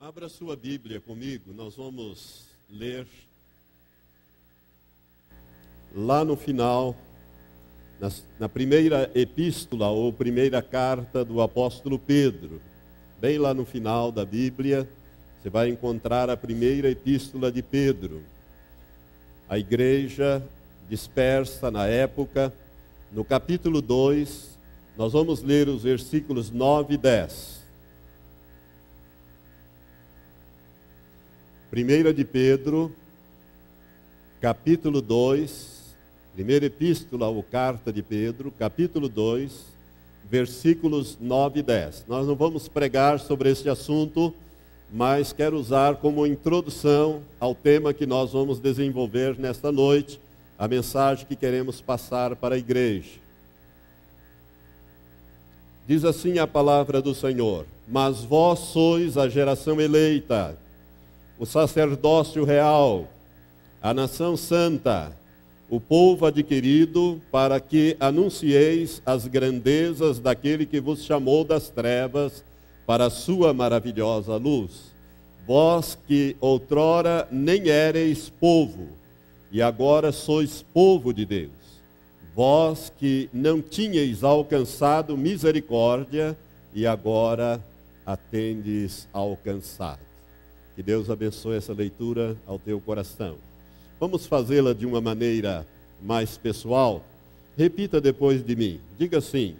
Abra sua Bíblia comigo, nós vamos ler lá no final, na primeira epístola ou primeira carta do apóstolo Pedro. Bem lá no final da Bíblia, você vai encontrar a primeira epístola de Pedro. A igreja dispersa na época, no capítulo 2, nós vamos ler os versículos 9 e 10. Primeira de Pedro, capítulo 2, primeira epístola ou carta de Pedro, capítulo 2, versículos 9 e 10. Nós não vamos pregar sobre este assunto, mas quero usar como introdução ao tema que nós vamos desenvolver nesta noite, a mensagem que queremos passar para a igreja. Diz assim a palavra do Senhor: mas vós sois a geração eleita, o sacerdócio real, a nação santa, o povo adquirido, para que anuncieis as grandezas daquele que vos chamou das trevas para a sua maravilhosa luz. Vós que outrora nem éreis povo, e agora sois povo de Deus. Vós que não tinhais alcançado misericórdia, e agora a tendes alcançado. Que Deus abençoe essa leitura ao teu coração. Vamos fazê-la de uma maneira mais pessoal. Repita depois de mim. Diga assim: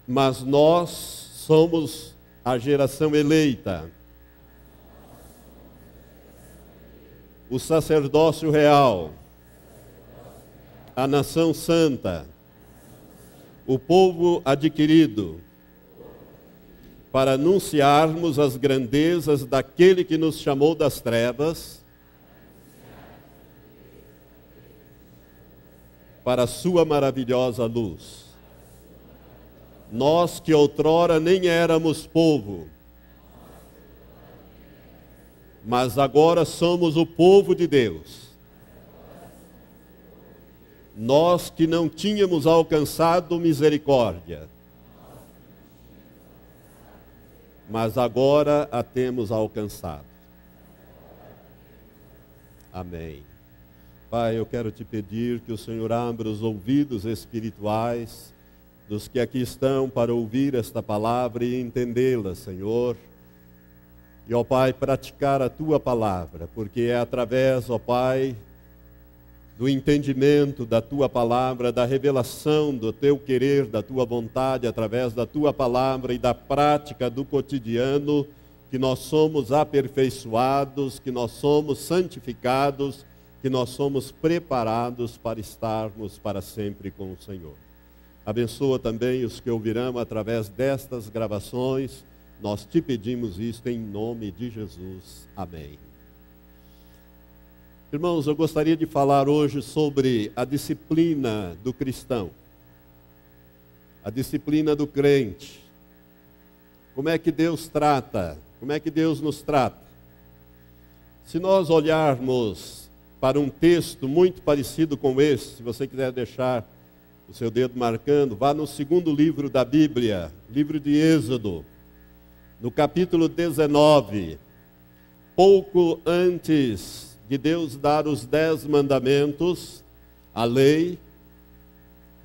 mas nós somos a geração eleita, o sacerdócio real, a nação santa, o povo adquirido, para anunciarmos as grandezas daquele que nos chamou das trevas para a sua maravilhosa luz. Nós que outrora nem éramos povo, mas agora somos o povo de Deus. Nós que não tínhamos alcançado misericórdia, mas agora a temos alcançado. Amém. Pai, eu quero te pedir que o Senhor abra os ouvidos espirituais dos que aqui estão para ouvir esta palavra e entendê-la, Senhor. E, ó Pai, praticar a tua palavra, porque é através, ó Pai, do entendimento da tua palavra, da revelação do teu querer, da tua vontade, através da tua palavra e da prática do cotidiano, que nós somos aperfeiçoados, que nós somos santificados, que nós somos preparados para estarmos para sempre com o Senhor. Abençoa também os que ouvirão através destas gravações. Nós te pedimos isto em nome de Jesus. Amém. Irmãos, eu gostaria de falar hoje sobre a disciplina do cristão, a disciplina do crente. Como é que Deus trata? Como é que Deus nos trata? Se nós olharmos para um texto muito parecido com esse, se você quiser deixar o seu dedo marcando, vá no segundo livro da Bíblia, livro de Êxodo, no capítulo 19, pouco antes de Deus dar os 10 mandamentos, a lei,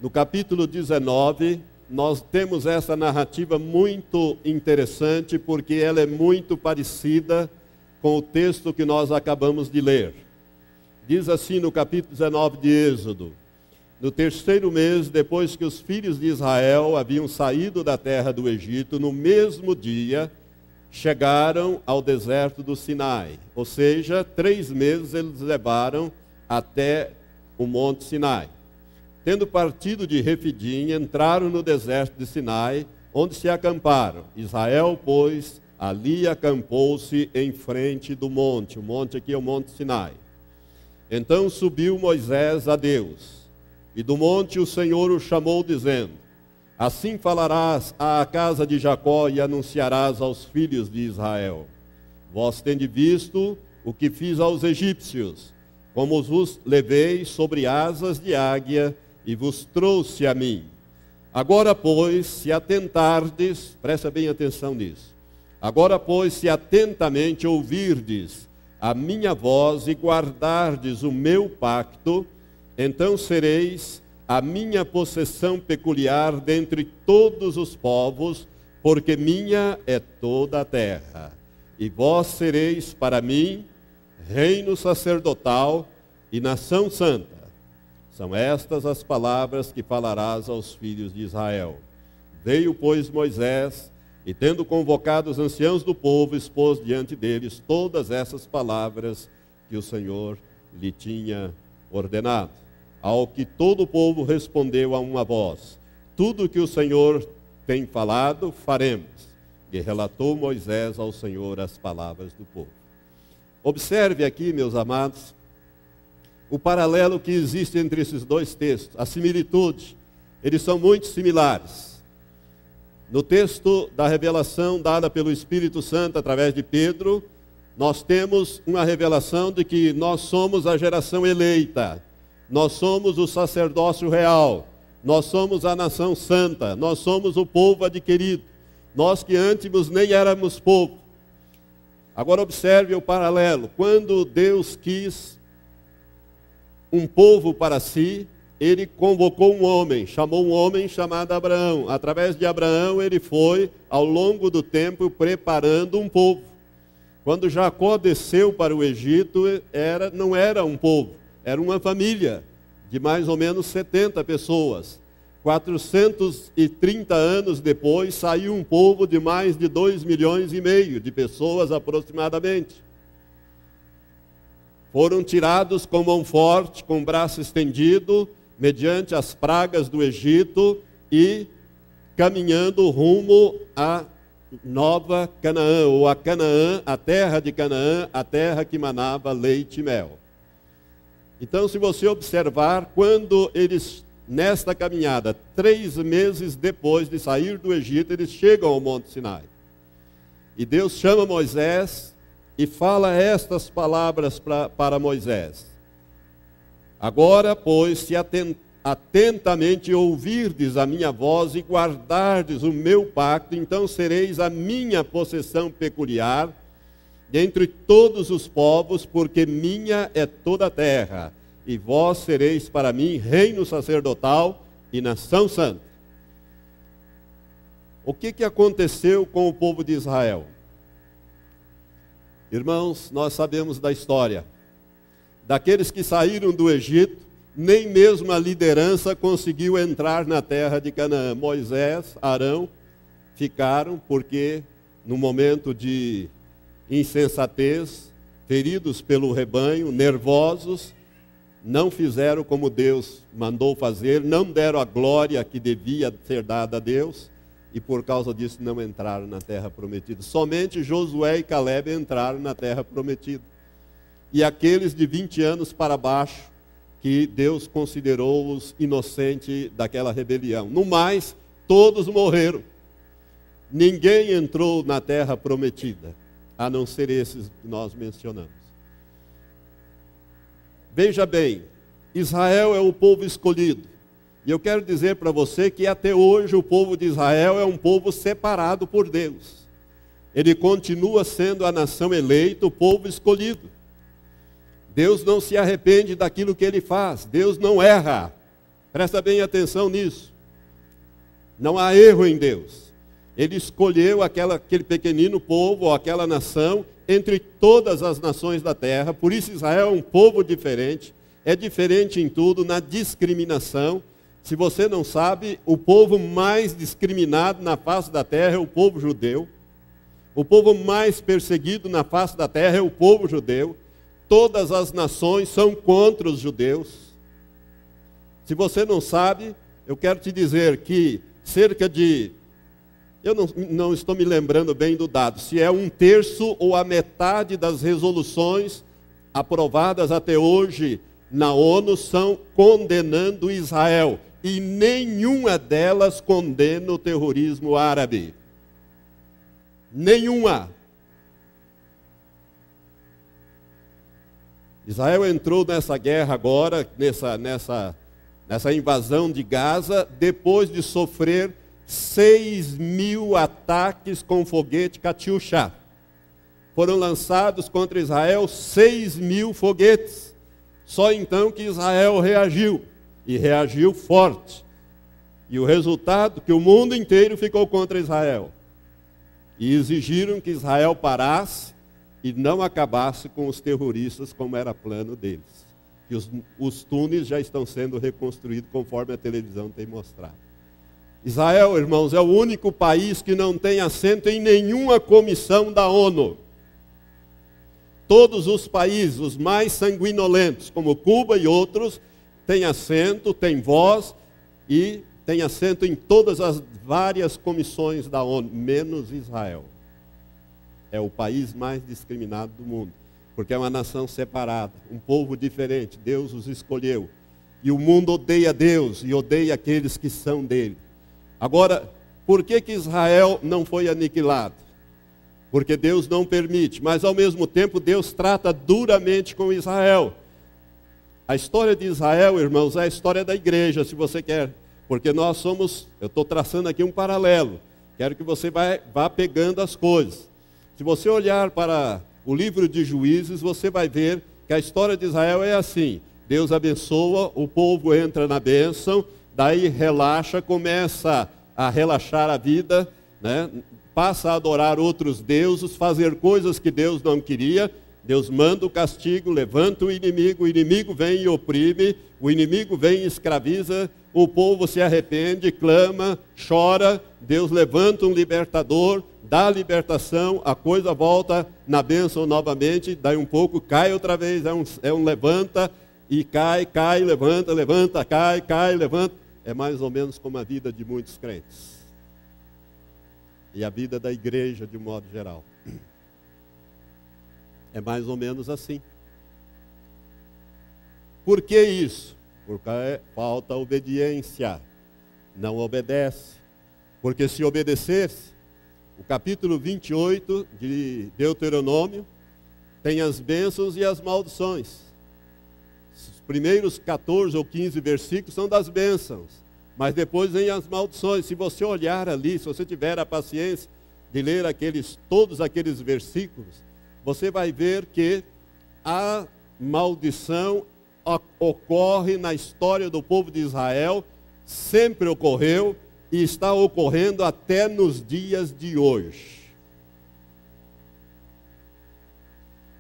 no capítulo 19, nós temos essa narrativa muito interessante, porque ela é muito parecida com o texto que nós acabamos de ler. Diz assim no capítulo 19 de Êxodo: no terceiro mês, depois que os filhos de Israel haviam saído da terra do Egito, no mesmo dia, chegaram ao deserto do Sinai. Ou seja, 3 meses eles levaram até o monte Sinai. Tendo partido de Refidim, entraram no deserto de Sinai, onde se acamparam. Israel, pois, ali acampou-se em frente do monte. O monte aqui é o monte Sinai. Então subiu Moisés a Deus, e do monte o Senhor o chamou, dizendo: assim falarás à casa de Jacó e anunciarás aos filhos de Israel: vós tendes visto o que fiz aos egípcios, como vos levei sobre asas de águia e vos trouxe a mim. Agora, pois, se atentardes, presta bem atenção nisso, Agora, pois, se atentamente ouvirdes a minha voz e guardardes o meu pacto, então sereis a minha possessão peculiar dentre todos os povos, porque minha é toda a terra. E vós sereis para mim reino sacerdotal e nação santa. São estas as palavras que falarás aos filhos de Israel. Veio, pois, Moisés, e tendo convocado os anciãos do povo, expôs diante deles todas essas palavras que o Senhor lhe tinha ordenado. Ao que todo o povo respondeu a uma voz: tudo o que o Senhor tem falado, faremos. E relatou Moisés ao Senhor as palavras do povo. Observe aqui, meus amados, o paralelo que existe entre esses dois textos, a similitude. Eles são muito similares. No texto da revelação dada pelo Espírito Santo através de Pedro, nós temos uma revelação de que nós somos a geração eleita, nós somos o sacerdócio real, nós somos a nação santa, nós somos o povo adquirido, nós que antes nem éramos povo. Agora observe o paralelo. Quando Deus quis um povo para si, ele convocou um homem, chamou um homem chamado Abraão. Através de Abraão, ele foi, ao longo do tempo, preparando um povo. Quando Jacó desceu para o Egito, não era um povo, era uma família de mais ou menos 70 pessoas. 430 anos depois, saiu um povo de mais de 2,5 milhões de pessoas aproximadamente. Foram tirados com mão forte, com o braço estendido, mediante as pragas do Egito e caminhando rumo à Nova Canaã, ou a Canaã, a terra de Canaã, a terra que manava leite e mel. Então, se você observar, quando eles, nesta caminhada, 3 meses depois de sair do Egito, eles chegam ao Monte Sinai. E Deus chama Moisés e fala estas palavras para Moisés. Agora, pois, se atentamente ouvirdes a minha voz e guardardes o meu pacto, então sereis a minha possessão peculiar dentre todos os povos, porque minha é toda a terra, e vós sereis para mim reino sacerdotal e nação santa. O que aconteceu com o povo de Israel? Irmãos, nós sabemos da história. Daqueles que saíram do Egito, nem mesmo a liderança conseguiu entrar na terra de Canaã. Moisés, Arão, ficaram porque, no momento de insensatez, feridos pelo rebanho, nervosos, não fizeram como Deus mandou fazer, não deram a glória que devia ser dada a Deus, e por causa disso não entraram na terra prometida. Somente Josué e Caleb entraram na terra prometida. E aqueles de 20 anos para baixo, que Deus considerou-os inocentes daquela rebelião. No mais, todos morreram. Ninguém entrou na terra prometida, a não ser esses que nós mencionamos. Veja bem, Israel é o povo escolhido. E eu quero dizer para você que até hoje o povo de Israel é um povo separado por Deus. Ele continua sendo a nação eleita, o povo escolhido. Deus não se arrepende daquilo que ele faz. Deus não erra. Presta bem atenção nisso. Não há erro em Deus. Ele escolheu aquele pequenino povo, ou aquela nação, entre todas as nações da terra. Por isso Israel é um povo diferente. É diferente em tudo, na discriminação. Se você não sabe, o povo mais discriminado na face da terra é o povo judeu. O povo mais perseguido na face da terra é o povo judeu. Todas as nações são contra os judeus. Se você não sabe, eu quero te dizer que cerca de, eu não estou me lembrando bem do dado, se é 1/3 ou a metade das resoluções aprovadas até hoje na ONU são condenando Israel. E nenhuma delas condena o terrorismo árabe. Nenhuma. Israel entrou nessa guerra agora, nessa invasão de Gaza, depois de sofrer 6.000 ataques com foguete Katyusha. Foram lançados contra Israel 6.000 foguetes. Só então que Israel reagiu, e reagiu forte. E o resultado, que o mundo inteiro ficou contra Israel. E exigiram que Israel parasse e não acabasse com os terroristas, como era plano deles. E os túneis já estão sendo reconstruídos, conforme a televisão tem mostrado. Israel, irmãos, é o único país que não tem assento em nenhuma comissão da ONU. Todos os países, os mais sanguinolentos, como Cuba e outros, têm assento, têm voz e têm assento em todas as várias comissões da ONU, menos Israel. É o país mais discriminado do mundo, porque é uma nação separada, um povo diferente. Deus os escolheu. E o mundo odeia Deus e odeia aqueles que são dele. Agora, por que Israel não foi aniquilado? Porque Deus não permite, mas ao mesmo tempo Deus trata duramente com Israel. A história de Israel, irmãos, é a história da igreja, se você quer. Porque nós somos, eu estou traçando aqui um paralelo. Quero que você vá pegando as coisas. Se você olhar para o livro de Juízes, você vai ver que a história de Israel é assim. Deus abençoa, o povo entra na bênção, daí relaxa, começa a relaxar a vida, né? Passa a adorar outros deuses, fazer coisas que Deus não queria. Deus manda o castigo, levanta o inimigo vem e oprime, o inimigo vem e escraviza, o povo se arrepende, clama, chora, Deus levanta um libertador, dá a libertação, a coisa volta na bênção novamente, daí um pouco cai outra vez, é um levanta e cai, levanta, cai, levanta. É mais ou menos como a vida de muitos crentes. E a vida da igreja de um modo geral. É mais ou menos assim. Por que isso? Porque falta obediência. Não obedece. Porque se obedecesse, o capítulo 28 de Deuteronômio tem as bênçãos e as maldições. Os primeiros 14 ou 15 versículos são das bênçãos. Mas depois vem as maldições. Se você olhar ali, se você tiver a paciência de ler todos aqueles versículos, você vai ver que a maldição ocorre na história do povo de Israel, sempre ocorreu e está ocorrendo até nos dias de hoje.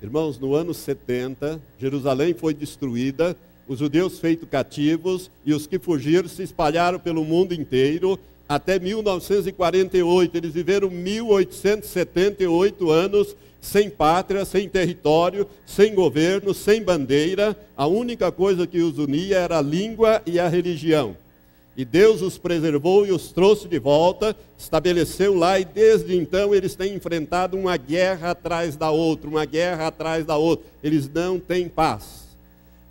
Irmãos, no ano 70, Jerusalém foi destruída, os judeus feitos cativos e os que fugiram se espalharam pelo mundo inteiro até 1948. Eles viveram 1878 anos sem pátria, sem território, sem governo, sem bandeira. A única coisa que os unia era a língua e a religião. E Deus os preservou e os trouxe de volta, estabeleceu lá, e desde então eles têm enfrentado uma guerra atrás da outra, uma guerra atrás da outra. Eles não têm paz.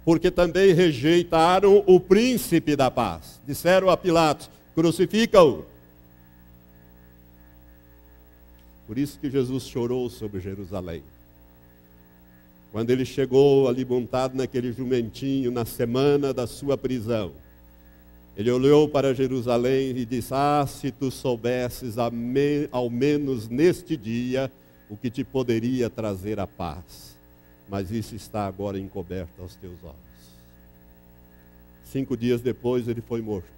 Porque também rejeitaram o príncipe da paz. Disseram a Pilatos: crucifica-o. Por isso que Jesus chorou sobre Jerusalém. Quando ele chegou ali montado naquele jumentinho, na semana da sua prisão, ele olhou para Jerusalém e disse: se tu soubesses ao menos neste dia o que te poderia trazer a paz. Mas isso está agora encoberto aos teus olhos. 5 dias depois ele foi morto.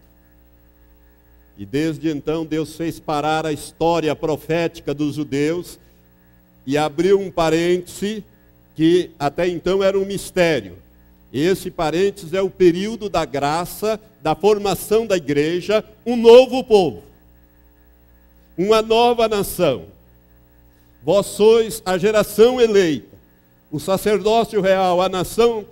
E desde então Deus fez parar a história profética dos judeus e abriu um parêntese que até então era um mistério. E esse parêntese é o período da graça, da formação da igreja, um novo povo, uma nova nação. Vós sois a geração eleita, o sacerdócio real, a nação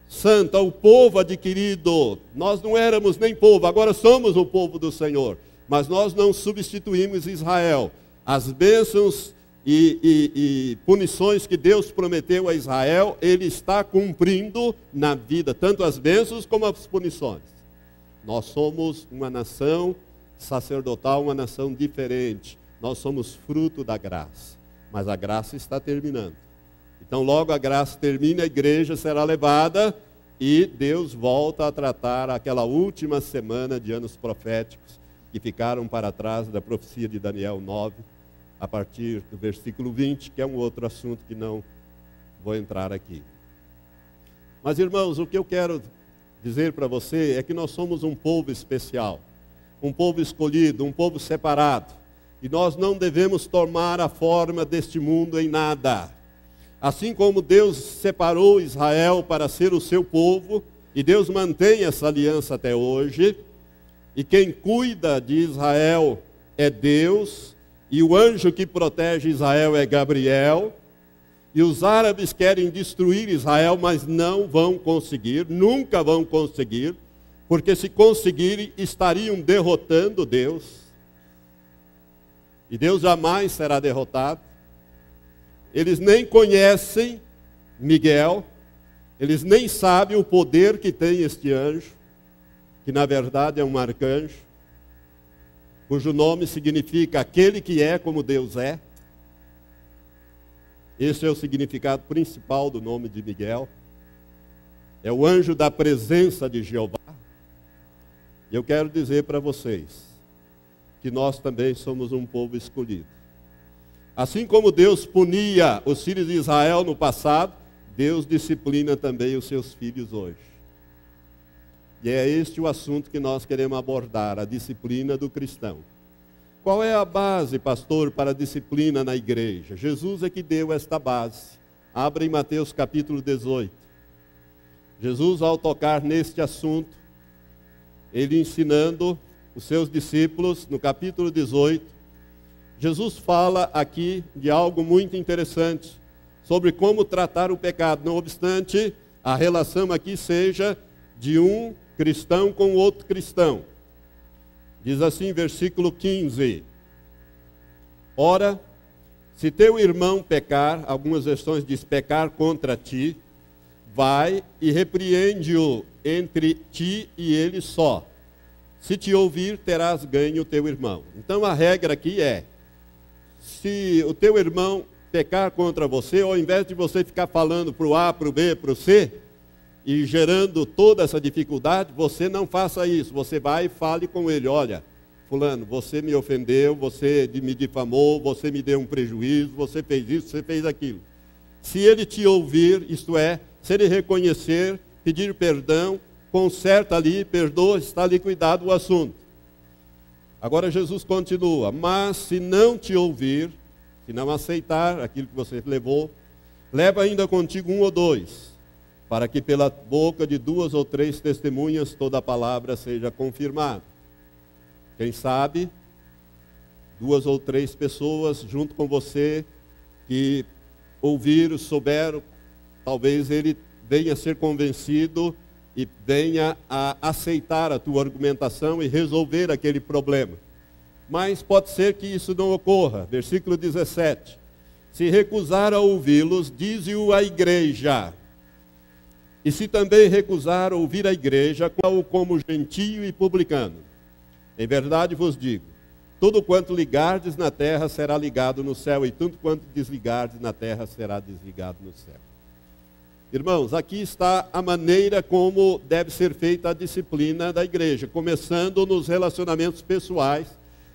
santa, o povo adquirido. Nós não éramos nem povo, agora somos o povo do Senhor. Mas nós não substituímos Israel. As bênçãos e punições que Deus prometeu a Israel, Ele está cumprindo na vida, tanto as bênçãos como as punições. Nós somos uma nação sacerdotal, uma nação diferente. Nós somos fruto da graça. Mas a graça está terminando. Então logo a graça termina, a igreja será levada e Deus volta a tratar aquela última semana de anos proféticos. que ficaram para trás da profecia de Daniel 9, a partir do versículo 20, que é um outro assunto que não vou entrar aqui. Mas, irmãos, o que eu quero dizer para você é que nós somos um povo especial, um povo escolhido, um povo separado, e nós não devemos tomar a forma deste mundo em nada. Assim como Deus separou Israel para ser o seu povo, e Deus mantém essa aliança até hoje, e quem cuida de Israel é Deus, e o anjo que protege Israel é Gabriel, e os árabes querem destruir Israel, mas não vão conseguir, nunca vão conseguir, porque se conseguirem, estariam derrotando Deus. E Deus jamais será derrotado. Eles nem conhecem Miguel, eles nem sabem o poder que tem este anjo, que na verdade é um arcanjo, cujo nome significa aquele que é como Deus é. Esse é o significado principal do nome de Miguel. É o anjo da presença de Jeová. E eu quero dizer para vocês que nós também somos um povo escolhido. Assim como Deus punia os filhos de Israel no passado, Deus disciplina também os seus filhos hoje. E é este o assunto que nós queremos abordar, a disciplina do cristão. Qual é a base, pastor, para a disciplina na igreja? Jesus é que deu esta base. Abra em Mateus capítulo 18. Jesus, ao tocar neste assunto, ele ensinando os seus discípulos, no capítulo 18, Jesus fala aqui de algo muito interessante, sobre como tratar o pecado. Não obstante, a relação aqui seja de um cristão com outro cristão. Diz assim, versículo 15. Ora, se teu irmão pecar, algumas versões diz pecar contra ti, vai e repreende-o entre ti e ele só. Se te ouvir, terás ganho o teu irmão. Então a regra aqui é, se o teu irmão pecar contra você, ao invés de você ficar falando para o A, para o B, para o C, e gerando toda essa dificuldade, você não faça isso. Você vai e fale com ele, olha, fulano, você me ofendeu, você me difamou, você me deu um prejuízo, você fez isso, você fez aquilo. Se ele te ouvir, isto é, se ele reconhecer, pedir perdão, conserta ali, perdoa, está liquidado o assunto. Agora Jesus continua, mas se não te ouvir, se não aceitar aquilo que você levou, leva ainda contigo 1 ou 2, para que pela boca de 2 ou 3 testemunhas toda a palavra seja confirmada. Quem sabe, 2 ou 3 pessoas junto com você que ouviram, souberam, talvez ele venha a ser convencido e venha a aceitar a tua argumentação e resolver aquele problema. Mas pode ser que isso não ocorra. Versículo 17. Se recusar a ouvi-los, dize-o à igreja. E se também recusar a ouvir a igreja, qual como gentio e publicano. Em verdade vos digo, tudo quanto ligardes na terra será ligado no céu, e tudo quanto desligardes na terra será desligado no céu. Irmãos, aqui está a maneira como deve ser feita a disciplina da igreja, começando nos relacionamentos pessoais,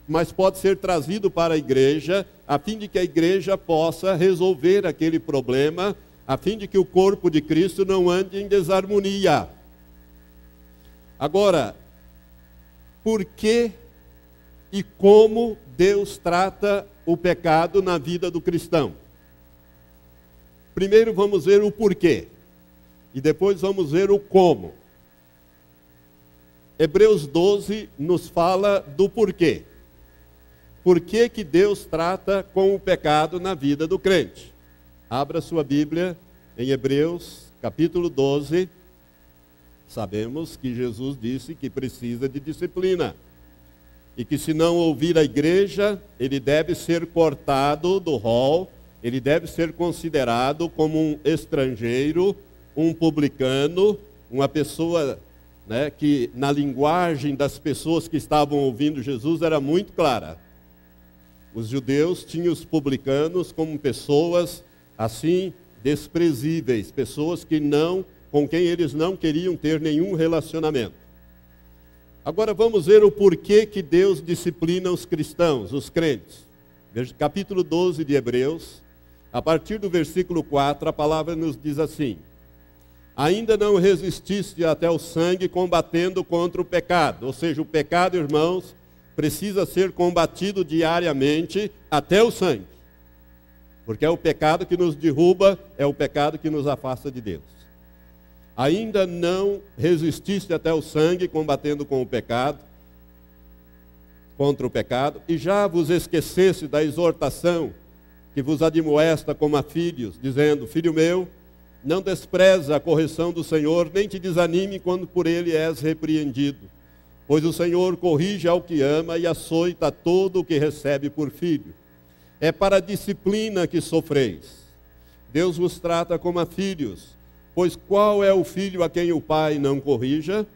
mas pode ser trazido para a igreja, a fim de que a igreja possa resolver aquele problema, a fim de que o corpo de Cristo não ande em desarmonia. Agora, por que e como Deus trata o pecado na vida do cristão? Primeiro vamos ver o porquê, e depois vamos ver o como. Hebreus 12 nos fala do porquê. Por que que Deus trata com o pecado na vida do crente? Abra sua Bíblia em Hebreus, capítulo 12. Sabemos que Jesus disse que precisa de disciplina. E que se não ouvir a igreja, ele deve ser cortado do rol, ele deve ser considerado como um estrangeiro, um publicano, uma pessoa, né, que na linguagem das pessoas que estavam ouvindo Jesus era muito clara. Os judeus tinham os publicanos como pessoas assim desprezíveis, pessoas que com quem eles não queriam ter nenhum relacionamento. Agora vamos ver o porquê que Deus disciplina os cristãos, os crentes. Capítulo 12 de Hebreus, a partir do versículo 4, a palavra nos diz assim: ainda não resististe até o sangue combatendo contra o pecado. Ou seja, o pecado, irmãos, precisa ser combatido diariamente até o sangue. Porque é o pecado que nos derruba, é o pecado que nos afasta de Deus. Ainda não resististe até o sangue combatendo com o pecado, contra o pecado, e já vos esqueceste da exortação que vos admoesta como a filhos, dizendo: filho meu, não despreza a correção do Senhor, nem te desanime quando por ele és repreendido. Pois o Senhor corrige ao que ama e açoita todo o que recebe por filho. É para a disciplina que sofreis. Deus vos trata como a filhos. Pois qual é o filho a quem o pai não corrija?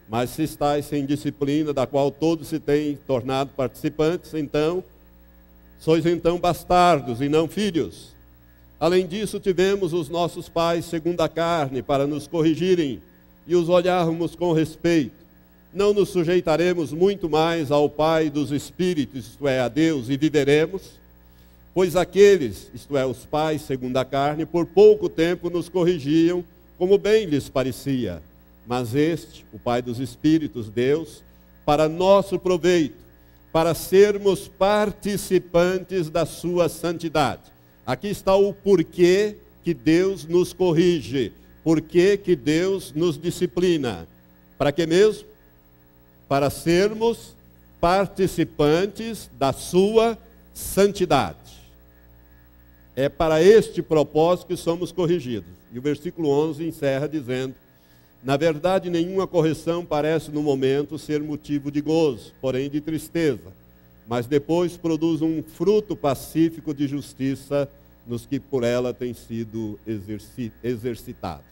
Mas se estáis sem disciplina, da qual todos se têm tornado participantes, então, sois então bastardos e não filhos. Além disso, tivemos os nossos pais segundo a carne para nos corrigirem e os olharmos com respeito. Não nos sujeitaremos muito mais ao Pai dos Espíritos, isto é, a Deus, e viveremos? Pois aqueles, isto é, os pais segundo a carne, por pouco tempo nos corrigiam, como bem lhes parecia. Mas este, o Pai dos Espíritos, Deus, para nosso proveito, para sermos participantes da sua santidade. Aqui está o porquê que Deus nos corrige, porquê que Deus nos disciplina. Para que mesmo? Para sermos participantes da sua santidade. É para este propósito que somos corrigidos. E o versículo 11 encerra dizendo: na verdade, nenhuma correção parece no momento ser motivo de gozo, porém de tristeza, mas depois produz um fruto pacífico de justiça nos que por ela têm sido exercitados.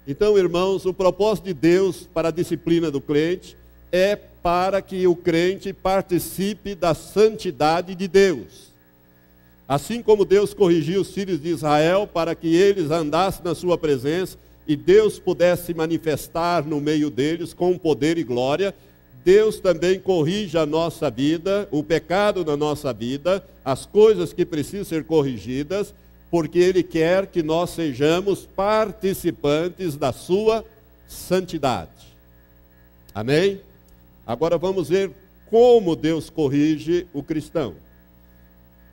Então, irmãos, o propósito de Deus para a disciplina do crente é para que o crente participe da santidade de Deus. Assim como Deus corrigiu os filhos de Israel para que eles andassem na sua presença e Deus pudesse manifestar no meio deles com poder e glória, Deus também corrige a nossa vida, o pecado na nossa vida, as coisas que precisam ser corrigidas, porque Ele quer que nós sejamos participantes da sua santidade. Amém? Agora vamos ver como Deus corrige o cristão.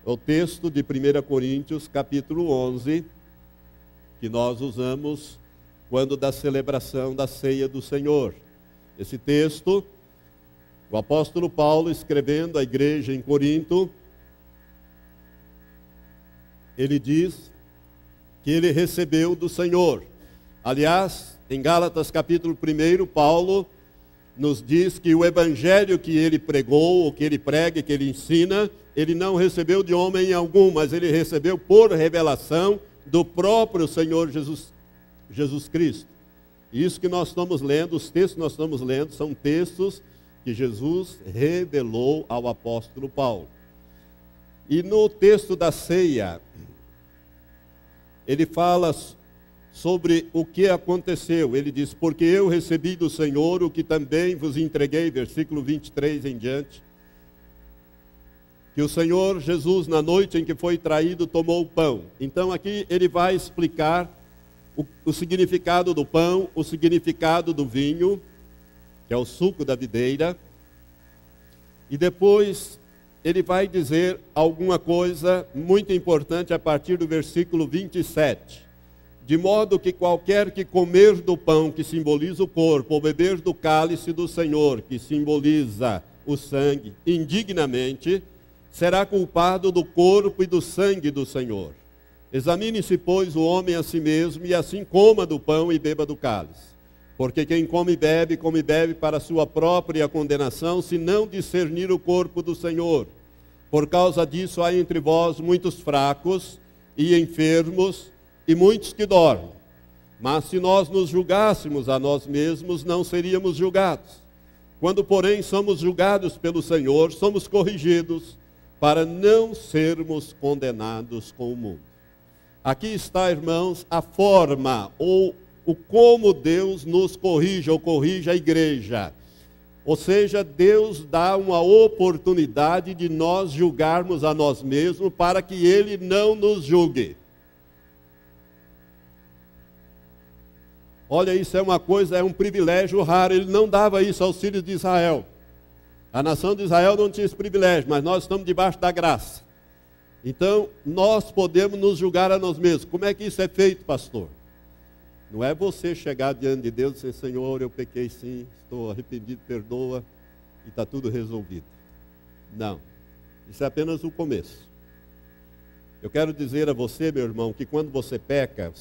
O texto de 1 Coríntios, capítulo 11, que nós usamos quando da celebração da ceia do Senhor. Esse texto, o apóstolo Paulo, escrevendo à igreja em Corinto, ele diz que ele recebeu do Senhor. Aliás, em Gálatas capítulo 1, Paulo nos diz que o evangelho que ele pregou, ou que ele prega, que ele ensina, ele não recebeu de homem algum, mas ele recebeu por revelação do próprio Senhor Jesus Cristo. Isso que nós estamos lendo, os textos que nós estamos lendo, são textos que Jesus revelou ao apóstolo Paulo. E no texto da ceia, ele fala sobre o que aconteceu. Ele diz: porque eu recebi do Senhor o que também vos entreguei, versículo 23 em diante, que o Senhor Jesus, na noite em que foi traído, tomou o pão. Então aqui ele vai explicar o significado do pão, o significado do vinho, que é o suco da videira, e depois ele vai dizer alguma coisa muito importante a partir do versículo 27. De modo que qualquer que comer do pão, que simboliza o corpo, ou beber do cálice do Senhor, que simboliza o sangue, indignamente, será culpado do corpo e do sangue do Senhor. Examine-se, pois, o homem a si mesmo, e assim coma do pão e beba do cálice. Porque quem come e bebe para sua própria condenação, se não discernir o corpo do Senhor. Por causa disso há entre vós muitos fracos e enfermos, e muitos que dormem. Mas se nós nos julgássemos a nós mesmos, não seríamos julgados. Quando, porém, somos julgados pelo Senhor, somos corrigidos, para não sermos condenados com o mundo. Aqui está, irmãos, a forma, ou o como Deus nos corrige, ou corrige a igreja. Ou seja, Deus dá uma oportunidade de nós julgarmos a nós mesmos para que Ele não nos julgue. Olha, isso é uma coisa, é um privilégio raro. Ele não dava isso aos filhos de Israel. A nação de Israel não tinha esse privilégio, mas nós estamos debaixo da graça. Então, nós podemos nos julgar a nós mesmos. Como é que isso é feito, pastor? Não é você chegar diante de Deus e dizer, Senhor, eu pequei sim, estou arrependido, perdoa, e está tudo resolvido. Não. Isso é apenas o começo. Eu quero dizer a você, meu irmão, que quando você peca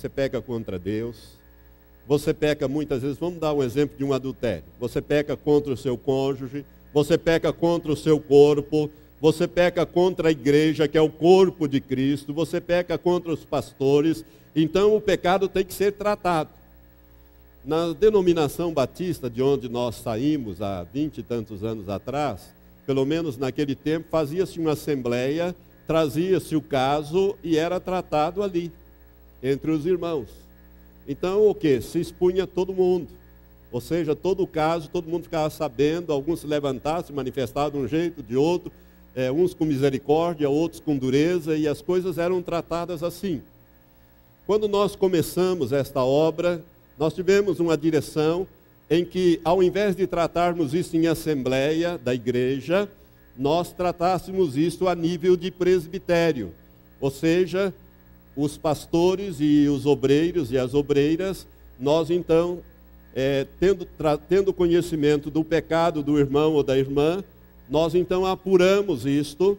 contra Deus, você peca muitas vezes, vamos dar um exemplo de um adultério. Você peca contra o seu cônjuge, você peca contra o seu corpo, você peca contra a igreja, que é o corpo de Cristo, você peca contra os pastores. Então o pecado tem que ser tratado. Na denominação batista, de onde nós saímos há 20 e tantos anos atrás, pelo menos naquele tempo, fazia-se uma assembleia, trazia-se o caso e era tratado ali, entre os irmãos. Então o que? Se expunha todo mundo. Ou seja, todo o caso, todo mundo ficava sabendo, alguns se levantavam, se manifestavam de um jeito, de outro, uns com misericórdia, outros com dureza, e as coisas eram tratadas assim. Quando nós começamos esta obra, nós tivemos uma direção em que, ao invés de tratarmos isso em assembleia da igreja, nós tratássemos isso a nível de presbitério. Ou seja, os pastores e os obreiros e as obreiras, nós então, tendo conhecimento do pecado do irmão ou da irmã, nós então apuramos isto,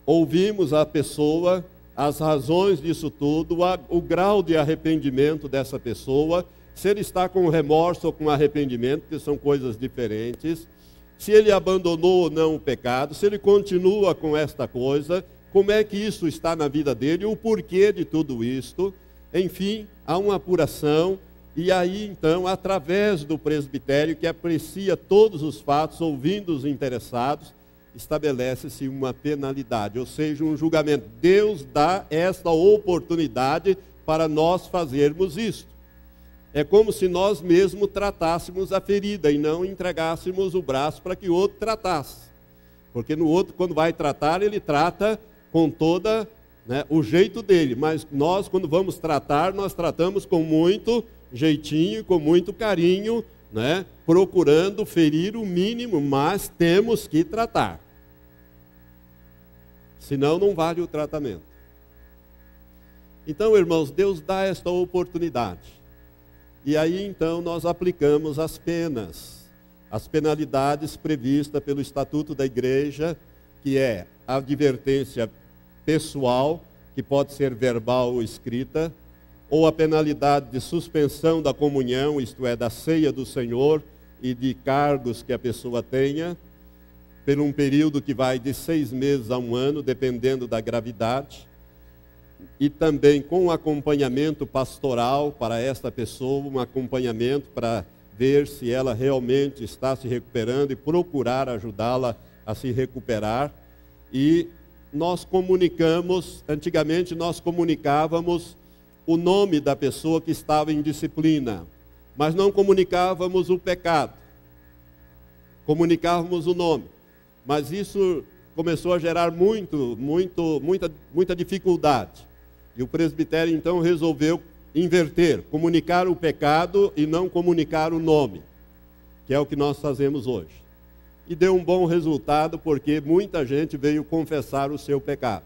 ouvimos a pessoa, as razões disso tudo, o grau de arrependimento dessa pessoa, se ele está com remorso ou com arrependimento, que são coisas diferentes, se ele abandonou ou não o pecado, se ele continua com esta coisa, como é que isso está na vida dele, o porquê de tudo isto. Enfim, há uma apuração, e aí então, através do presbitério, que aprecia todos os fatos, ouvindo os interessados, estabelece-se uma penalidade, ou seja, um julgamento. Deus dá esta oportunidade para nós fazermos isto. É como se nós mesmos tratássemos a ferida e não entregássemos o braço para que o outro tratasse. Porque no outro, quando vai tratar, ele trata com toda, o jeito dele. Mas nós, quando vamos tratar, nós tratamos com muito jeitinho, com muito carinho, procurando ferir o mínimo, mas temos que tratar. Senão não vale o tratamento. Então, irmãos, Deus dá esta oportunidade. E aí, então, nós aplicamos as penas. As penalidades previstas pelo Estatuto da Igreja, que é a advertência pessoal, que pode ser verbal ou escrita, ou a penalidade de suspensão da comunhão, isto é, da ceia do Senhor e de cargos que a pessoa tenha, por um período que vai de 6 meses a 1 ano, dependendo da gravidade, e também com acompanhamento pastoral para esta pessoa, um acompanhamento para ver se ela realmente está se recuperando e procurar ajudá-la a se recuperar. E nós comunicamos, antigamente nós comunicávamos o nome da pessoa que estava em disciplina, mas não comunicávamos o pecado, comunicávamos o nome. Mas isso começou a gerar muita dificuldade. E o presbitério então resolveu inverter, comunicar o pecado e não comunicar o nome, que é o que nós fazemos hoje. E deu um bom resultado, porque muita gente veio confessar o seu pecado.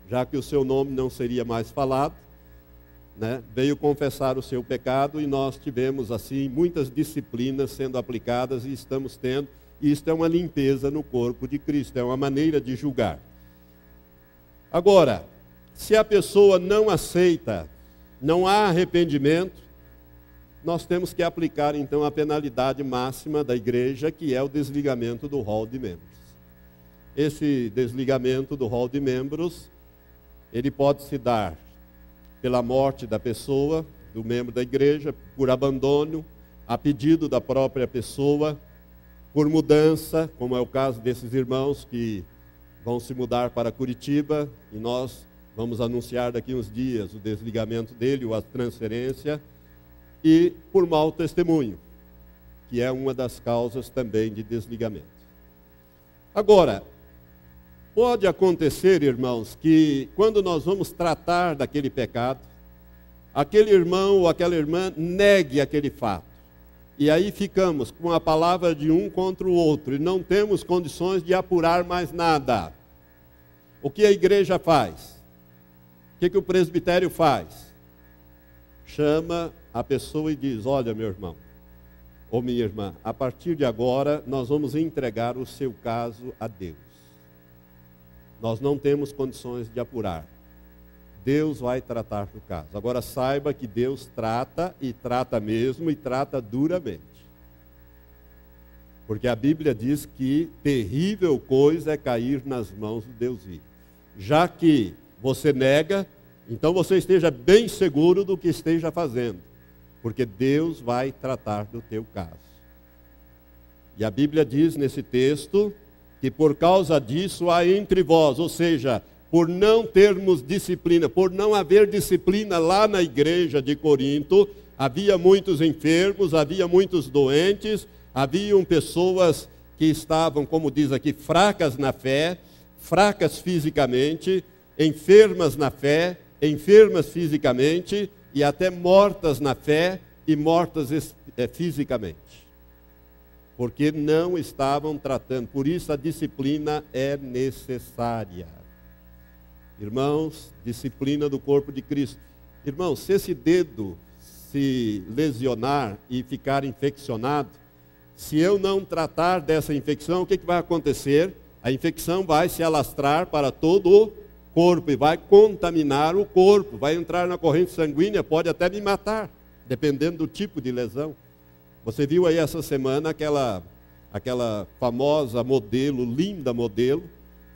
Já que o seu nome não seria mais falado, veio confessar o seu pecado, e nós tivemos assim muitas disciplinas sendo aplicadas e estamos tendo. Isto é uma limpeza no corpo de Cristo, é uma maneira de julgar. Agora, se a pessoa não aceita, não há arrependimento, nós temos que aplicar então a penalidade máxima da igreja, que é o desligamento do rol de membros. Esse desligamento do rol de membros, ele pode se dar pela morte da pessoa, do membro da igreja, por abandono, a pedido da própria pessoa, por mudança, como é o caso desses irmãos que vão se mudar para Curitiba, e nós vamos anunciar daqui uns dias o desligamento dele, ou a transferência, e por mau testemunho, que é uma das causas também de desligamento. Agora, pode acontecer, irmãos, que quando nós vamos tratar daquele pecado, aquele irmão ou aquela irmã negue aquele fato. E aí ficamos com a palavra de um contra o outro e não temos condições de apurar mais nada. O que a igreja faz? O que o presbitério faz? Chama a pessoa e diz: olha, meu irmão ou minha irmã, a partir de agora nós vamos entregar o seu caso a Deus. Nós não temos condições de apurar. Deus vai tratar do caso. Agora saiba que Deus trata, e trata mesmo, e trata duramente. Porque a Bíblia diz que terrível coisa é cair nas mãos do Deus vivo. Já que você nega, então você esteja bem seguro do que esteja fazendo. Porque Deus vai tratar do teu caso. E a Bíblia diz nesse texto que por causa disso há entre vós, ou seja, por não termos disciplina, por não haver disciplina lá na igreja de Corinto, havia muitos enfermos, havia muitos doentes, haviam pessoas que estavam, como diz aqui, fracas na fé, fracas fisicamente, enfermas na fé, enfermas fisicamente e até mortas na fé e mortas fisicamente. Porque não estavam tratando, por isso a disciplina é necessária. Irmãos, disciplina do corpo de Cristo. Irmãos, se esse dedo se lesionar e ficar infeccionado, se eu não tratar dessa infecção, o que vai acontecer? A infecção vai se alastrar para todo o corpo e vai contaminar o corpo, vai entrar na corrente sanguínea, pode até me matar, dependendo do tipo de lesão. Você viu aí essa semana aquela famosa modelo, linda modelo,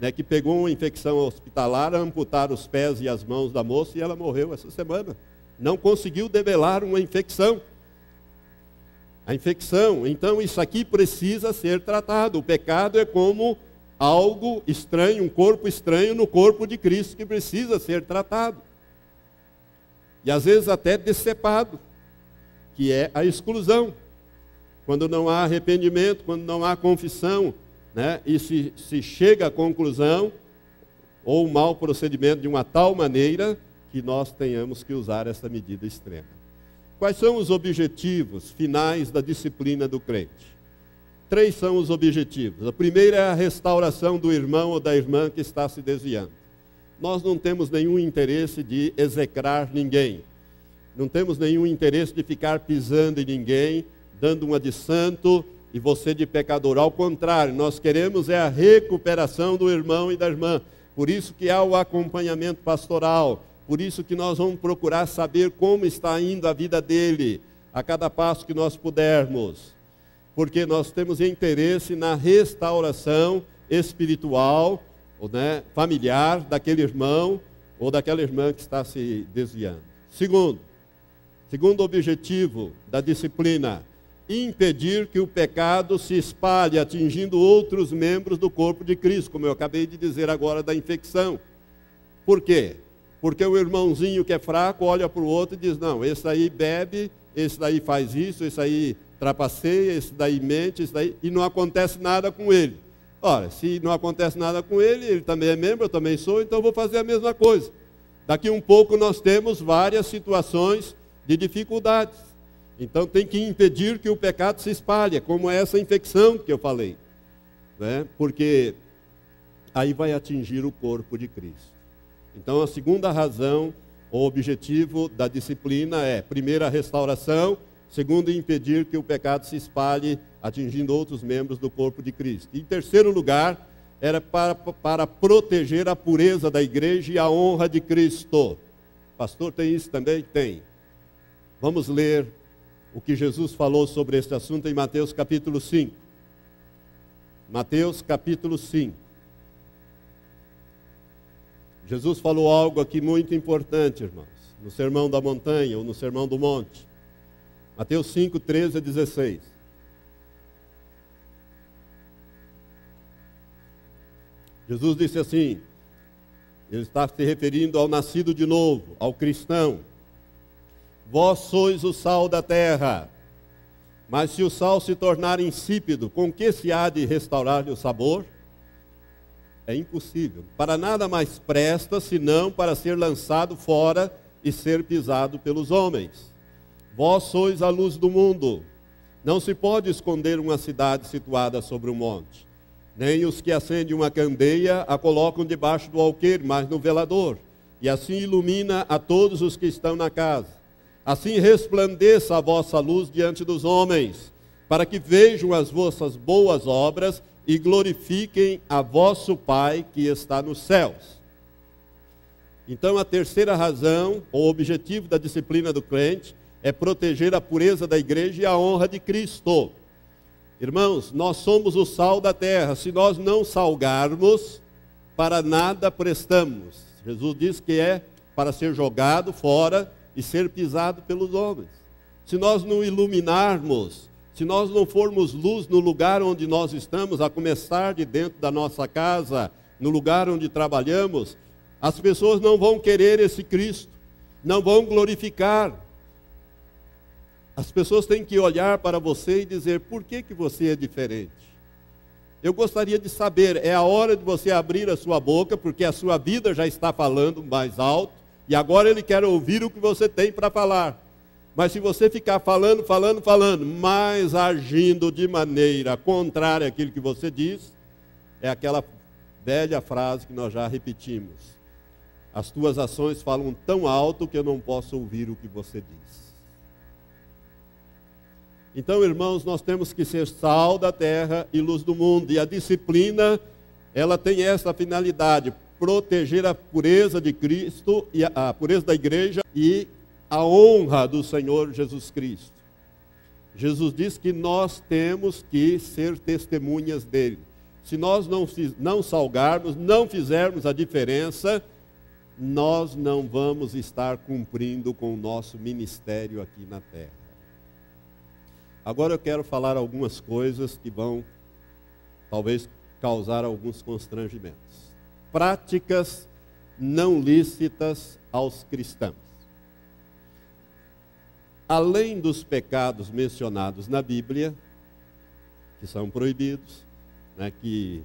né, que pegou uma infecção hospitalar, amputaram os pés e as mãos da moça e ela morreu essa semana. Não conseguiu debelar uma infecção. A infecção, então isso aqui precisa ser tratado. O pecado é como algo estranho, um corpo estranho no corpo de Cristo que precisa ser tratado. E às vezes até decepado, que é a exclusão. Quando não há arrependimento, quando não há confissão, né, e se chega à conclusão, ou um mau procedimento de uma tal maneira, que nós tenhamos que usar essa medida extrema. Quais são os objetivos finais da disciplina do crente? 3 são os objetivos. A primeira é a restauração do irmão ou da irmã que está se desviando. Nós não temos nenhum interesse de execrar ninguém. Não temos nenhum interesse de ficar pisando em ninguém, dando uma de santo e você de pecador. Ao contrário, nós queremos é a recuperação do irmão e da irmã. Por isso que há o acompanhamento pastoral. Por isso que nós vamos procurar saber como está indo a vida dele, a cada passo que nós pudermos. Porque nós temos interesse na restauração espiritual, ou, né, familiar, daquele irmão ou daquela irmã que está se desviando. Segundo objetivo da disciplina, impedir que o pecado se espalhe, atingindo outros membros do corpo de Cristo, como eu acabei de dizer agora da infecção. Por quê? Porque o irmãozinho que é fraco olha para o outro e diz: não, esse aí bebe, esse daí faz isso, esse aí trapaceia, esse daí mente, esse daí, e não acontece nada com ele. Ora, se não acontece nada com ele, ele também é membro, eu também sou, então eu vou fazer a mesma coisa. Daqui um pouco nós temos várias situações de dificuldades. Então tem que impedir que o pecado se espalhe, como essa infecção que eu falei, né? Porque aí vai atingir o corpo de Cristo. Então a segunda razão, o objetivo da disciplina é, primeiro, a restauração, segundo, impedir que o pecado se espalhe, atingindo outros membros do corpo de Cristo. E em terceiro lugar, era para proteger a pureza da igreja e a honra de Cristo. Pastor, tem isso também? Tem. Vamos ler o que Jesus falou sobre este assunto em Mateus capítulo 5. Mateus capítulo 5. Jesus falou algo aqui muito importante, irmãos, no Sermão da Montanha ou no Sermão do Monte. Mateus 5, 13 a 16. Jesus disse assim, ele está se referindo ao nascido de novo, ao cristão. Vós sois o sal da terra. Mas se o sal se tornar insípido, com que se há de restaurar-lhe o sabor? É impossível. Para nada mais presta, senão para ser lançado fora e ser pisado pelos homens. Vós sois a luz do mundo. Não se pode esconder uma cidade situada sobre um monte. Nem os que acendem uma candeia a colocam debaixo do alqueire, mas no velador. E assim ilumina a todos os que estão na casa. Assim resplandeça a vossa luz diante dos homens, para que vejam as vossas boas obras e glorifiquem a vosso Pai que está nos céus. Então, a terceira razão, ou objetivo da disciplina do crente, é proteger a pureza da igreja e a honra de Cristo. Irmãos, nós somos o sal da terra. Se nós não salgarmos, para nada prestamos. Jesus diz que é para ser jogado fora e ser pisado pelos homens. Se nós não iluminarmos, se nós não formos luz no lugar onde nós estamos, a começar de dentro da nossa casa, no lugar onde trabalhamos, as pessoas não vão querer esse Cristo, não vão glorificar. As pessoas têm que olhar para você e dizer, por que você é diferente? Eu gostaria de saber, é a hora de você abrir a sua boca, porque a sua vida já está falando mais alto, e agora ele quer ouvir o que você tem para falar. Mas se você ficar falando, mas agindo de maneira contrária àquilo que você diz, é aquela velha frase que nós já repetimos. As tuas ações falam tão alto que eu não posso ouvir o que você diz. Então, irmãos, nós temos que ser sal da terra e luz do mundo. E a disciplina, ela tem essa finalidade, proteger a pureza de Cristo, e a pureza da igreja e a honra do Senhor Jesus Cristo. Jesus diz que nós temos que ser testemunhas dele. Se nós não salgarmos, não fizermos a diferença, nós não vamos estar cumprindo com o nosso ministério aqui na terra. Agora eu quero falar algumas coisas que vão, talvez, causar alguns constrangimentos. Práticas não lícitas aos cristãos. Além dos pecados mencionados na Bíblia, que são proibidos, que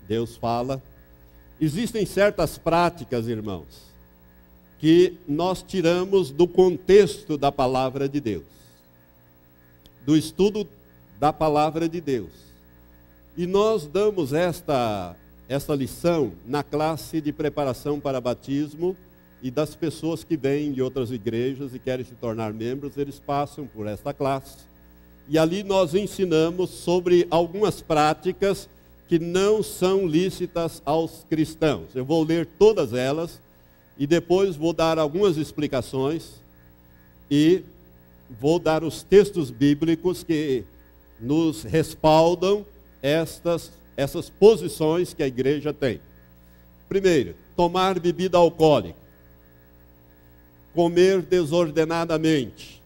Deus fala, existem certas práticas, irmãos, que nós tiramos do contexto da palavra de Deus, do estudo da palavra de Deus. E nós damos esta lição na classe de preparação para batismo, e das pessoas que vêm de outras igrejas e querem se tornar membros, eles passam por esta classe. E ali nós ensinamos sobre algumas práticas que não são lícitas aos cristãos. Eu vou ler todas elas e depois vou dar algumas explicações e vou dar os textos bíblicos que nos respaldam essas posições que a igreja tem. Primeiro, tomar bebida alcoólica. Comer desordenadamente,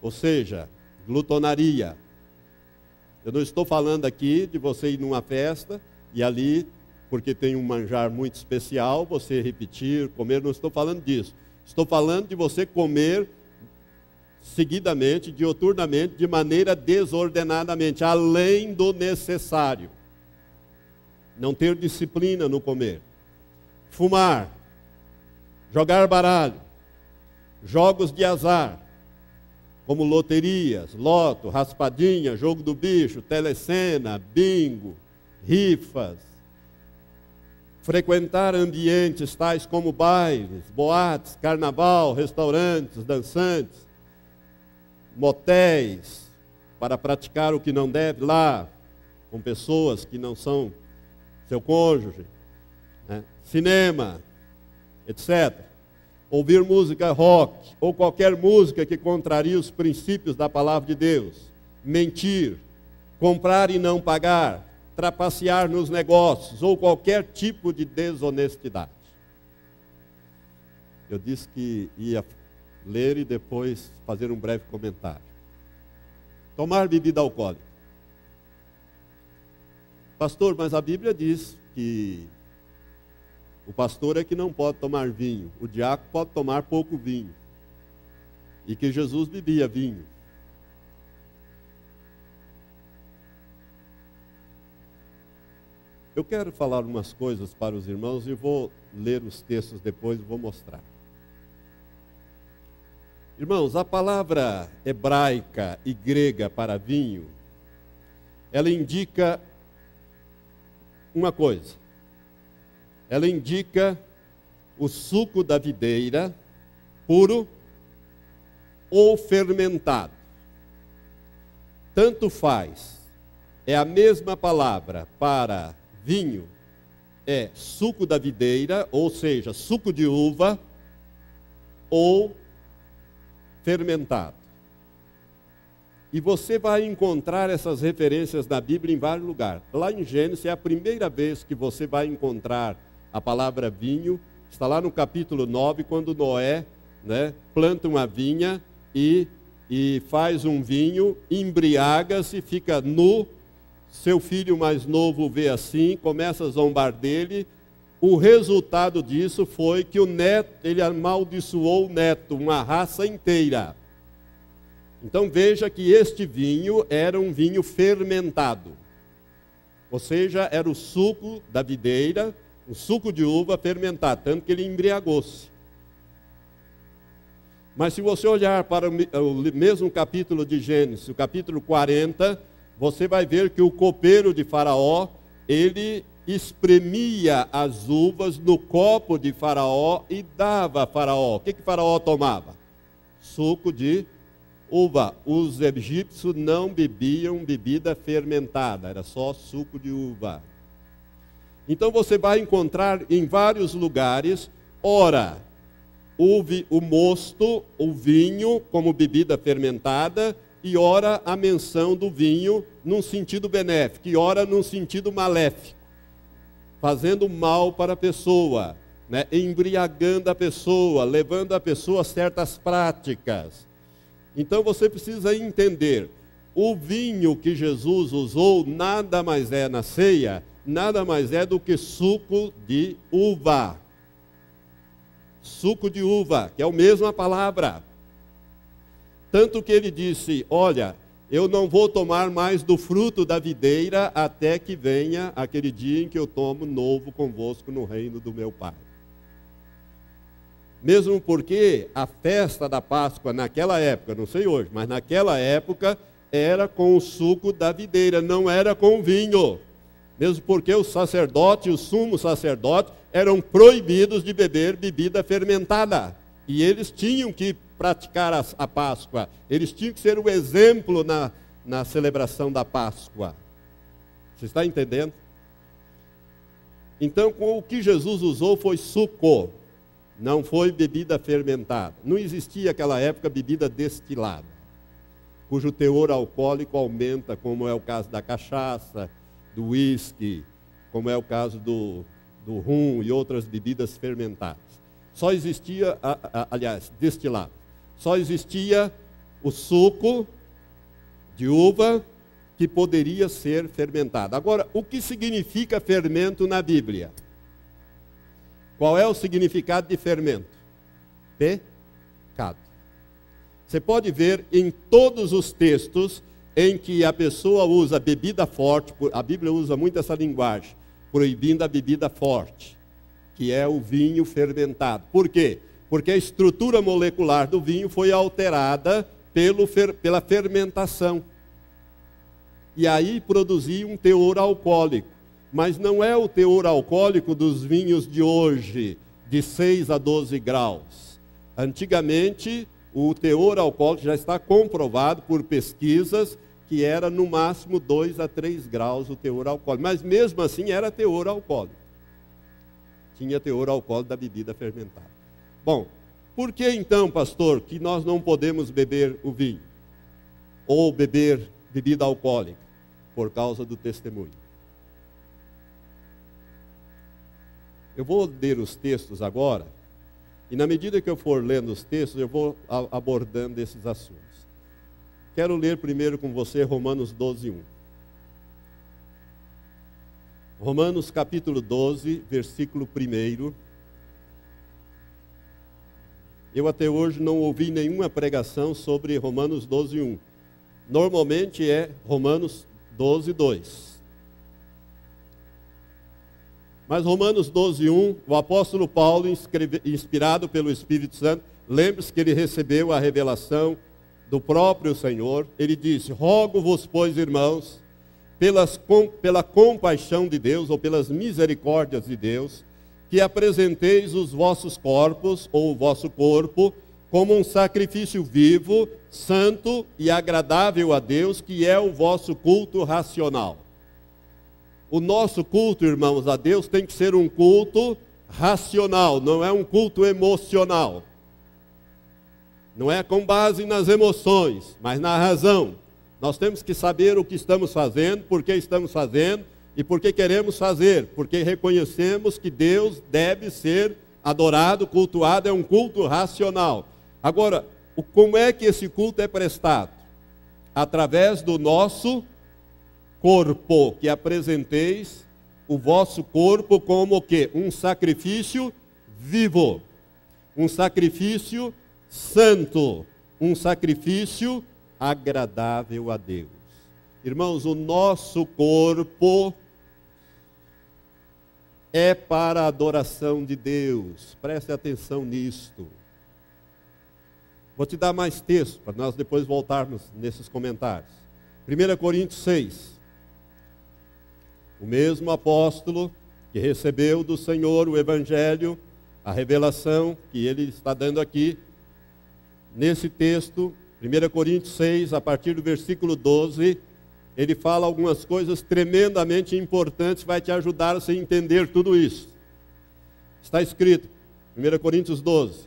ou seja, glutonaria. Eu não estou falando aqui de você ir numa festa e ali, porque tem um manjar muito especial, você repetir, comer, não estou falando disso. Estou falando de você comer seguidamente, diuturnamente, de maneira desordenadamente, além do necessário. Não ter disciplina no comer. Fumar. Jogar baralho, jogos de azar, como loterias, loto, raspadinha, jogo do bicho, telecena, bingo, rifas. Frequentar ambientes tais como bailes, boates, carnaval, restaurantes, dançantes, motéis, para praticar o que não deve lá, com pessoas que não são seu cônjuge, cinema, etc. Ouvir música rock, ou qualquer música que contrarie os princípios da palavra de Deus. Mentir, comprar e não pagar, trapacear nos negócios, ou qualquer tipo de desonestidade. Eu disse que ia ler e depois fazer um breve comentário. Tomar bebida alcoólica. Pastor, mas a Bíblia diz que o pastor é que não pode tomar vinho, o diácono pode tomar pouco vinho. E que Jesus bebia vinho. eu quero falar umas coisas para os irmãos e vou ler os textos depois e vou mostrar. Irmãos, a palavra hebraica e grega para vinho, ela indica uma coisa. Ela indica o suco da videira, puro ou fermentado. Tanto faz. É a mesma palavra para vinho, é suco da videira, ou seja, suco de uva, ou fermentado. E você vai encontrar essas referências na Bíblia em vários lugares. Lá em Gênesis é a primeira vez que você vai encontrar a palavra vinho. Está lá no capítulo 9, quando Noé, planta uma vinha e faz um vinho, embriaga-se, fica nu. Seu filho mais novo vê assim, começa a zombar dele. O resultado disso foi que o neto, ele amaldiçoou o neto, uma raça inteira. Então veja que este vinho era um vinho fermentado. Ou seja, era o suco da videira, o suco de uva fermentado, tanto que ele embriagou-se. Mas se você olhar para o mesmo capítulo de Gênesis, o capítulo 40, você vai ver que o copeiro de Faraó, ele espremia as uvas no copo de Faraó e dava a Faraó. O que Faraó tomava? Suco de uva. Os egípcios não bebiam bebida fermentada, era só suco de uva. Então você vai encontrar em vários lugares, ora, o mosto, o vinho como bebida fermentada, e ora a menção do vinho num sentido benéfico, e ora num sentido maléfico, fazendo mal para a pessoa, embriagando a pessoa, levando a pessoa a certas práticas. Então você precisa entender, o vinho que Jesus usou nada mais é na ceia, nada mais é do que suco de uva. Suco de uva, que é a mesma palavra. Tanto que ele disse, olha, eu não vou tomar mais do fruto da videira até que venha aquele dia em que eu tomo novo convosco no reino do meu Pai. Mesmo porque a festa da Páscoa naquela época, não sei hoje, mas naquela época era com o suco da videira, não era com vinho. Mesmo porque o sacerdote, o sumo sacerdote, eram proibidos de beber bebida fermentada. E eles tinham que praticar a Páscoa. Eles tinham que ser o exemplo na celebração da Páscoa. Você está entendendo? Então, o que Jesus usou foi suco, não foi bebida fermentada. Não existia naquela época bebida destilada, cujo teor alcoólico aumenta, como é o caso da cachaça, do uísque, como é o caso do rum e outras bebidas fermentadas. Só existia, destilado. Só existia o suco de uva que poderia ser fermentado. Agora, o que significa fermento na Bíblia? Qual é o significado de fermento? Pecado. Você pode ver em todos os textos em que a pessoa usa bebida forte, a Bíblia usa muito essa linguagem, proibindo a bebida forte, que é o vinho fermentado. Por quê? Porque a estrutura molecular do vinho foi alterada pela fermentação. E aí produzia um teor alcoólico. Mas não é o teor alcoólico dos vinhos de hoje, de 6 a 12 graus. Antigamente, o teor alcoólico já está comprovado por pesquisas que era no máximo 2 a 3 graus o teor alcoólico. Mas mesmo assim era teor alcoólico. Tinha teor alcoólico da bebida fermentada. Bom, por que então, pastor, que nós não podemos beber o vinho? Ou beber bebida alcoólica? Por causa do testemunho. Eu vou ler os textos agora, e na medida que eu for lendo os textos, eu vou abordando esses assuntos. Quero ler primeiro com você Romanos 12, 1. Romanos capítulo 12, versículo 1. Eu até hoje não ouvi nenhuma pregação sobre Romanos 12, 1. Normalmente é Romanos 12, 2. Mas Romanos 12:1, o apóstolo Paulo, inspirado pelo Espírito Santo, lembre-se que ele recebeu a revelação do próprio Senhor. Ele disse: rogo-vos, pois, irmãos, pela compaixão de Deus, ou pelas misericórdias de Deus, que apresenteis os vossos corpos, ou o vosso corpo, como um sacrifício vivo, santo e agradável a Deus, que é o vosso culto racional. O nosso culto, irmãos, a Deus tem que ser um culto racional, não é um culto emocional. Não é com base nas emoções, mas na razão. Nós temos que saber o que estamos fazendo, por que estamos fazendo e por que queremos fazer. Porque reconhecemos que Deus deve ser adorado, cultuado, é um culto racional. Agora, como é que esse culto é prestado? Através do nosso corpo, que apresenteis o vosso corpo como o quê? Um sacrifício vivo, um sacrifício santo, um sacrifício agradável a Deus. Irmãos, o nosso corpo é para a adoração de Deus. Preste atenção nisto. Vou te dar mais texto, para nós depois voltarmos nesses comentários. 1 Coríntios 6. O mesmo apóstolo que recebeu do Senhor o Evangelho, a revelação que ele está dando aqui, nesse texto, 1 Coríntios 6, a partir do versículo 12, ele fala algumas coisas tremendamente importantes, vai te ajudar a você entender tudo isso. Está escrito, 1 Coríntios 12,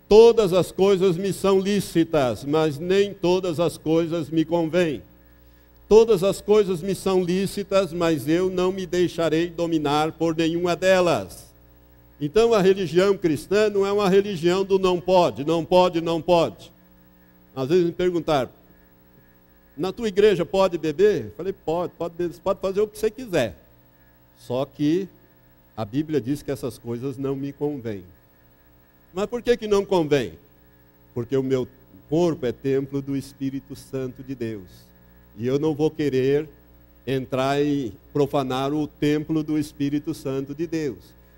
todas as coisas me são lícitas, mas nem todas as coisas me convêm. Todas as coisas me são lícitas, mas eu não me deixarei dominar por nenhuma delas. Então a religião cristã não é uma religião do não pode, não pode, não pode. Às vezes me perguntaram, na tua igreja pode beber? Eu falei, pode beber, você pode fazer o que você quiser. Só que a Bíblia diz que essas coisas não me convêm. Mas por que não convém? Porque o meu corpo é templo do Espírito Santo de Deus. E eu não vou querer entrar e profanar o templo do Espírito Santo de Deus.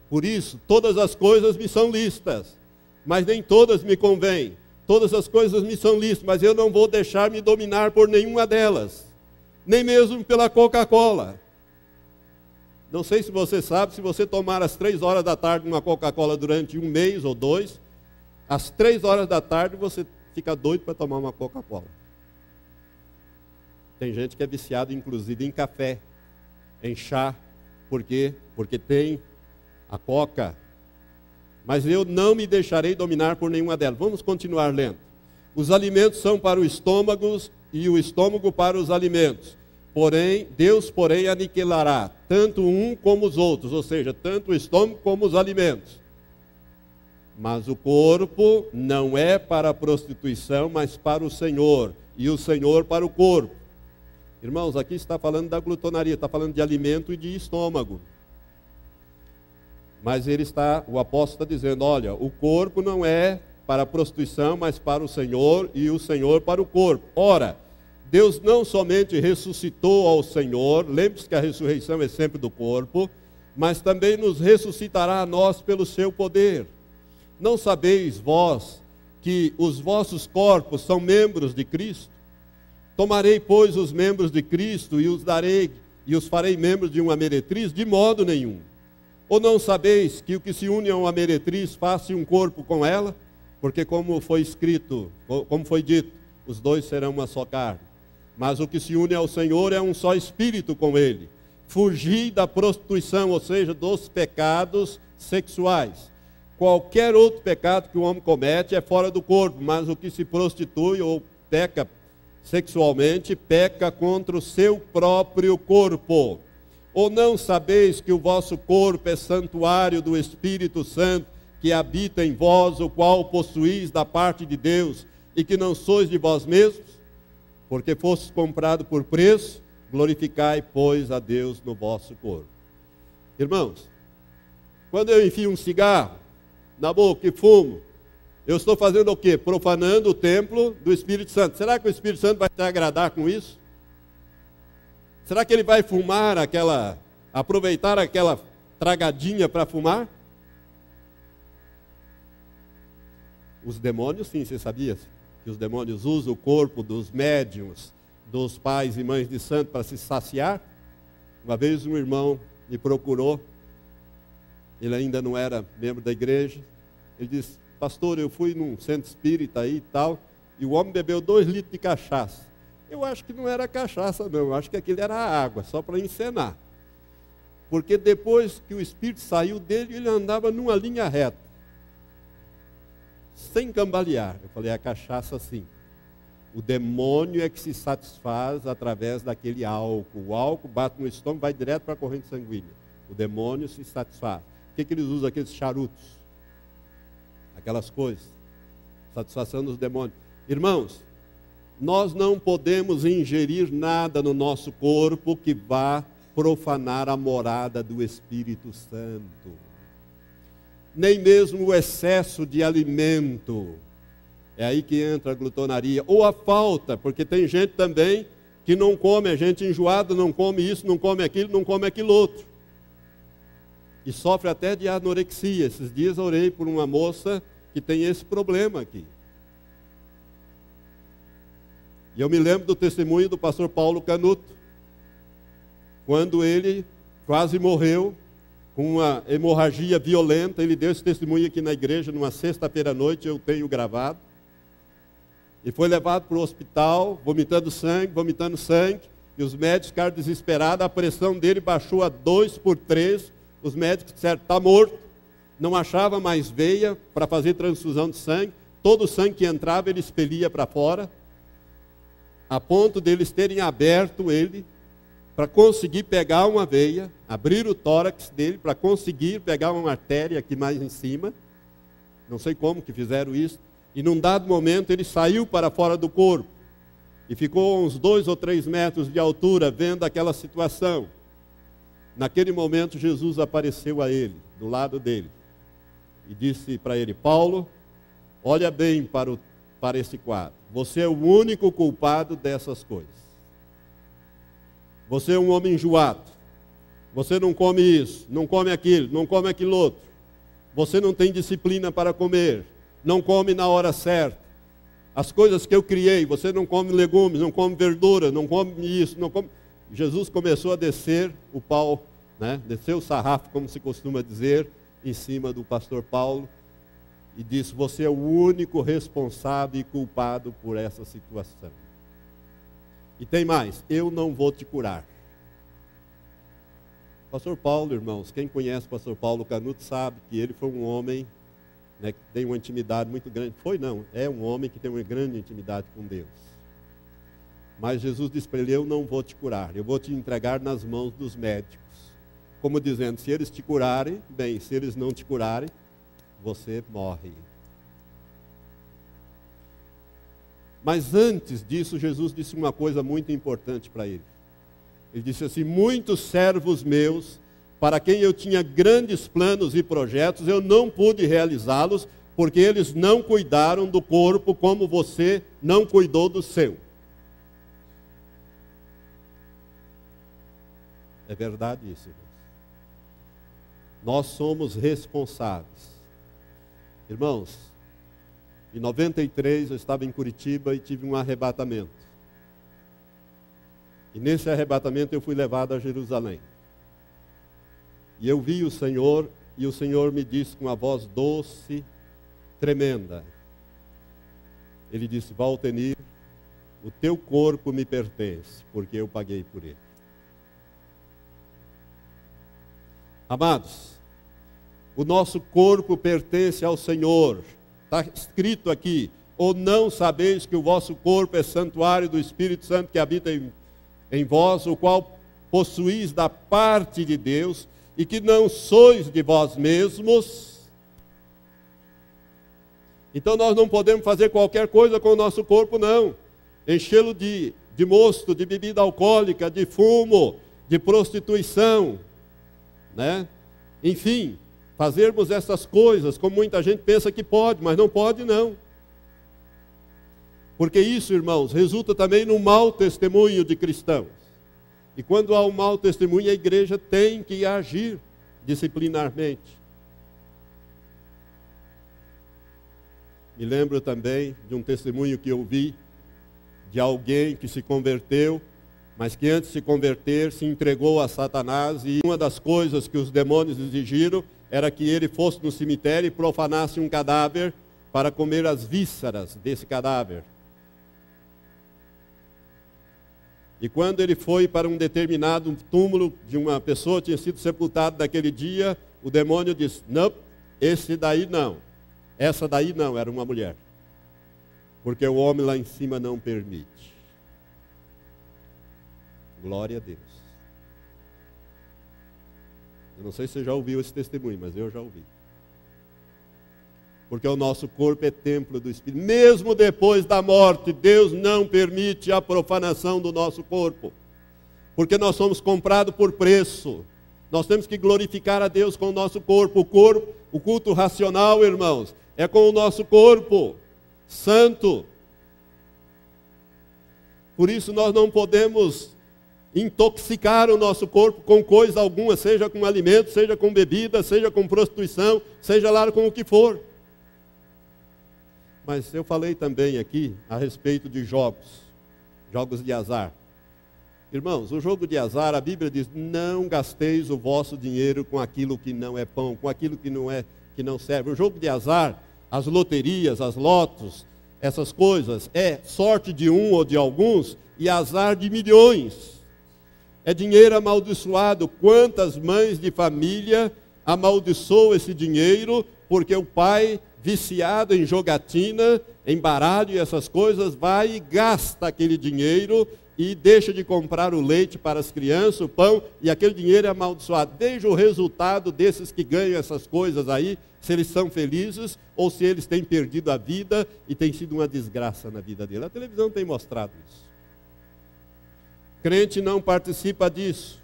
Por isso, todas as coisas me são lícitas, mas nem todas me convêm. Todas as coisas me são lícitas, mas eu não vou deixar me dominar por nenhuma delas. Nem mesmo pela Coca-Cola. Não sei se você sabe, se você tomar às 3 horas da tarde uma Coca-Cola durante 1 mês ou 2, às 3 horas da tarde você fica doido para tomar uma Coca-Cola. Tem gente que é viciado, inclusive, em café, em chá. Por quê? Porque tem a coca. Mas eu não me deixarei dominar por nenhuma delas. Vamos continuar lendo. Os alimentos são para o estômago e o estômago para os alimentos. Deus, aniquilará tanto um como os outros, ou seja, tanto o estômago como os alimentos. Mas o corpo não é para a prostituição, mas para o Senhor, e o Senhor para o corpo. Irmãos, aqui está falando da glutonaria, está falando de alimento e de estômago. Mas o apóstolo está dizendo, olha, o corpo não é para a prostituição, mas para o Senhor, e o Senhor para o corpo. Ora, Deus não somente ressuscitou ao Senhor, lembre-se que a ressurreição é sempre do corpo, mas também nos ressuscitará a nós pelo seu poder. Não sabeis vós que os vossos corpos são membros de Cristo? Tomarei, pois, os membros de Cristo e os farei membros de uma meretriz? De modo nenhum. Ou não sabeis que o que se une a uma meretriz faça um corpo com ela? Porque como foi escrito, como foi dito, os dois serão uma só carne. Mas o que se une ao Senhor é um só espírito com Ele. Fugi da prostituição, ou seja, dos pecados sexuais. Qualquer outro pecado que o homem comete é fora do corpo, mas o que se prostitui ou peca sexualmente, peca contra o seu próprio corpo. Ou não sabeis que o vosso corpo é santuário do Espírito Santo, que habita em vós, o qual possuís da parte de Deus, e que não sois de vós mesmos? Porque fostes comprado por preço, glorificai, pois, a Deus no vosso corpo. Irmãos, quando eu enfio um cigarro na boca e fumo, eu estou fazendo o quê? Profanando o templo do Espírito Santo. Será que o Espírito Santo vai se agradar com isso? Será que ele vai aproveitar aquela tragadinha para fumar? Os demônios, sim, você sabia que os demônios usam o corpo dos médiuns, dos pais e mães de santo para se saciar? Uma vez um irmão me procurou, ele ainda não era membro da igreja, ele disse: pastor, eu fui num centro espírita aí e tal, e o homem bebeu 2 litros de cachaça. Eu acho que não era cachaça não, eu acho que aquilo era água, só para encenar. Porque depois que o espírito saiu dele, ele andava numa linha reta, sem cambalear. Eu falei: a cachaça sim. O demônio é que se satisfaz através daquele álcool. O álcool bate no estômago, vai direto para a corrente sanguínea. O demônio se satisfaz. Por que eles usam aqueles charutos? Aquelas coisas. Satisfação dos demônios. Irmãos, nós não podemos ingerir nada no nosso corpo que vá profanar a morada do Espírito Santo. Nem mesmo o excesso de alimento. É aí que entra a glutonaria. Ou a falta, porque tem gente também que não come, é gente enjoada, não come isso, não come aquilo, não come aquilo outro. E sofre até de anorexia. Esses dias eu orei por uma moça que tem esse problema aqui. E eu me lembro do testemunho do pastor Paulo Canuto, quando ele quase morreu com uma hemorragia violenta. Ele deu esse testemunho aqui na igreja, numa sexta-feira à noite, eu tenho gravado. E foi levado para o hospital, vomitando sangue, e os médicos ficaram desesperados, a pressão dele baixou a 2/3, os médicos disseram: está morto, não achava mais veia para fazer transfusão de sangue, todo o sangue que entrava ele expelia para fora, a ponto deles terem aberto ele, para conseguir pegar uma veia, abrir o tórax dele, para conseguir pegar uma artéria aqui mais em cima, não sei como que fizeram isso, e num dado momento ele saiu para fora do corpo, e ficou a uns 2 ou 3 metros de altura, vendo aquela situação. Naquele momento Jesus apareceu a ele, do lado dele, e disse para ele: Paulo, olha bem para esse quadro, você é o único culpado dessas coisas. Você é um homem enjoado, você não come isso, não come aquilo, não come aquilo outro, você não tem disciplina para comer, não come na hora certa. As coisas que eu criei, você não come legumes, não come verdura, não come isso, não come... Jesus começou a descer o pau, né? Desceu o sarrafo, como se costuma dizer, em cima do pastor Paulo, e disse: você é o único responsável e culpado por essa situação. E tem mais: eu não vou te curar. Pastor Paulo, irmãos, quem conhece o pastor Paulo Canuto sabe que ele foi um homem, né, que tem uma intimidade muito grande. É um homem que tem uma grande intimidade com Deus. Mas Jesus disse para ele: eu não vou te curar, eu vou te entregar nas mãos dos médicos. Como dizendo, se eles te curarem, bem, se eles não te curarem, você morre. Mas antes disso, Jesus disse uma coisa muito importante para ele. Ele disse assim: muitos servos meus, para quem eu tinha grandes planos e projetos, eu não pude realizá-los, porque eles não cuidaram do corpo como você não cuidou do seu. É verdade isso, irmãos. Nós somos responsáveis. Irmãos, em 93 eu estava em Curitiba e tive um arrebatamento. E nesse arrebatamento eu fui levado a Jerusalém. E eu vi o Senhor, e o Senhor me disse com uma voz doce, tremenda. Ele disse: Valtenir, o teu corpo me pertence, porque eu paguei por ele. Amados, o nosso corpo pertence ao Senhor. Está escrito aqui: ou não sabeis que o vosso corpo é santuário do Espírito Santo que habita em vós, o qual possuís da parte de Deus, e que não sois de vós mesmos. Então nós não podemos fazer qualquer coisa com o nosso corpo, não. Enchê-lo de mosto, de bebida alcoólica, de fumo, de prostituição, né? Enfim, fazermos essas coisas, como muita gente pensa que pode, mas não pode não. Porque isso, irmãos, resulta também num mau testemunho de cristãos. E quando há um mau testemunho, a igreja tem que agir. disciplinarmente. Me lembro também de um testemunho que eu vi de alguém que se converteu, mas que antes de se converter se entregou a Satanás, e uma das coisas que os demônios exigiram era que ele fosse no cemitério e profanasse um cadáver para comer as vísceras desse cadáver. E quando ele foi para um determinado túmulo de uma pessoa que tinha sido sepultada naquele dia, o demônio disse: não, esse daí não, essa daí não, era uma mulher. Porque o homem lá em cima não permite. Glória a Deus. Eu não sei se você já ouviu esse testemunho, mas eu já ouvi. Porque o nosso corpo é templo do Espírito. Mesmo depois da morte, Deus não permite a profanação do nosso corpo. Porque nós somos comprados por preço. Nós temos que glorificar a Deus com o nosso corpo. O culto racional, irmãos, é com o nosso corpo santo. Por isso nós não podemos intoxicar o nosso corpo com coisa alguma, seja com alimento, seja com bebida, seja com prostituição, seja lá com o que for. Mas eu falei também aqui a respeito de jogos de azar. Irmãos, o jogo de azar, a Bíblia diz: não gasteis o vosso dinheiro com aquilo que não é pão, com aquilo que não serve. O jogo de azar, as loterias, as lotos, essas coisas, é sorte de um ou de alguns e azar de milhões. É dinheiro amaldiçoado. Quantas mães de família amaldiçoam esse dinheiro porque o pai, viciado em jogatina, em baralho e essas coisas, vai e gasta aquele dinheiro e deixa de comprar o leite para as crianças, o pão, e aquele dinheiro é amaldiçoado. Veja o resultado desses que ganham essas coisas aí, se eles são felizes ou se eles têm perdido a vida e tem sido uma desgraça na vida deles. A televisão tem mostrado isso. Crente não participa disso.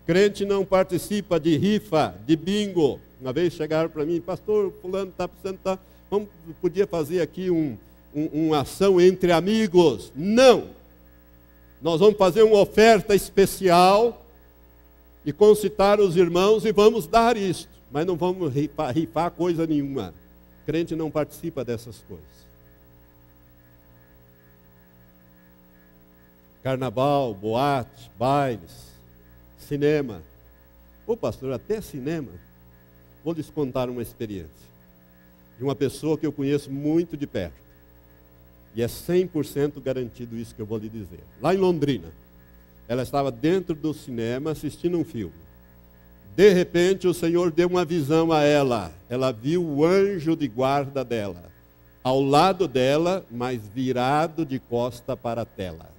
Crente não participa de rifa, de bingo. Uma vez chegaram para mim: pastor, fulano está precisando, podia fazer aqui uma ação entre amigos. Não! Nós vamos fazer uma oferta especial e concitar os irmãos e vamos dar isto. Mas não vamos rifar coisa nenhuma. Crente não participa dessas coisas. Carnaval, boate, bailes, cinema. Ô pastor, até cinema? Vou lhes contar uma experiência de uma pessoa que eu conheço muito de perto. E é 100% garantido isso que eu vou lhe dizer. Lá em Londrina, ela estava dentro do cinema assistindo um filme. De repente, o Senhor deu uma visão a ela. Ela viu o anjo de guarda dela, ao lado dela, mas virado de costa para a tela.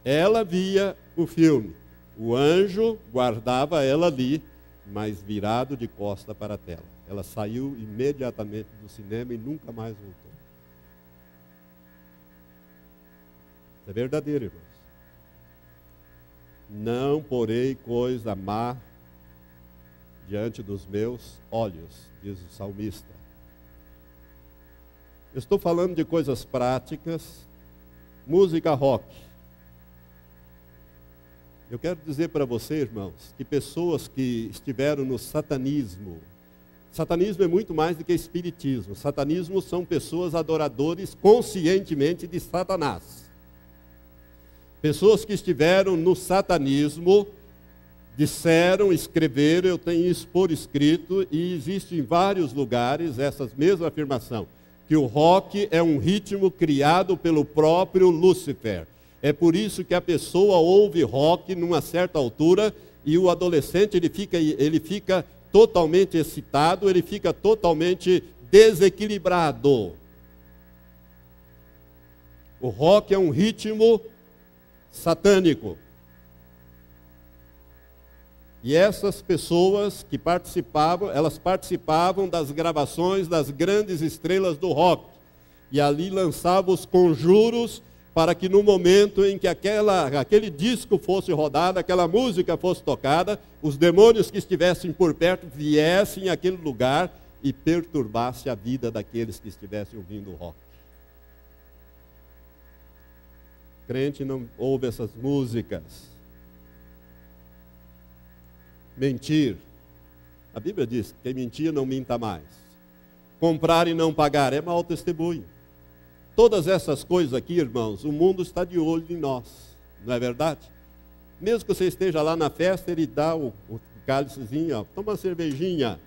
Ela via o filme. O anjo guardava ela ali, mas virado de costa para a tela. Ela saiu imediatamente do cinema e nunca mais voltou. Isso é verdadeiro, irmãos. Não porei coisa má diante dos meus olhos, diz o salmista. Eu estou falando de coisas práticas, música rock. Eu quero dizer para você, irmãos, que pessoas que estiveram no satanismo é muito mais do que espiritismo. Satanismo são pessoas adoradores conscientemente de Satanás. Pessoas que estiveram no satanismo disseram, escreveram, eu tenho isso por escrito, e existe em vários lugares essa mesma afirmação, que o rock é um ritmo criado pelo próprio Lúcifer. É por isso que a pessoa ouve rock numa certa altura e o adolescente ele fica totalmente excitado, ele fica totalmente desequilibrado. O rock é um ritmo satânico. E essas pessoas que participavam, elas participavam das gravações das grandes estrelas do rock. E ali lançavam os conjuros para que no momento em que aquele disco fosse rodado, aquela música fosse tocada, os demônios que estivessem por perto viessem àquele lugar e perturbassem a vida daqueles que estivessem ouvindo o rock. Crente não ouve essas músicas. mentir. A Bíblia diz que quem mentir não minta mais. Comprar e não pagar é mau testemunho. Todas essas coisas aqui, irmãos, o mundo está de olho em nós, não é verdade? Mesmo que você esteja lá na festa, ele dá o cálicezinho, ó, toma uma cervejinha,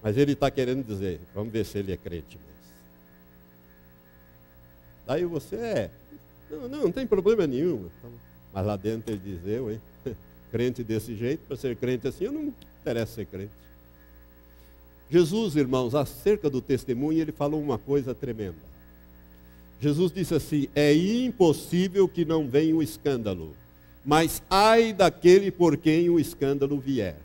mas ele está querendo dizer, vamos ver se ele é crente mesmo. Daí você não tem problema nenhum. Então, mas lá dentro ele diz, hein? Crente desse jeito, para ser crente assim, eu não me interessa ser crente. Jesus, irmãos, acerca do testemunho, ele falou uma coisa tremenda. Jesus disse assim, é impossível que não venha o escândalo, mas ai daquele por quem o escândalo vier.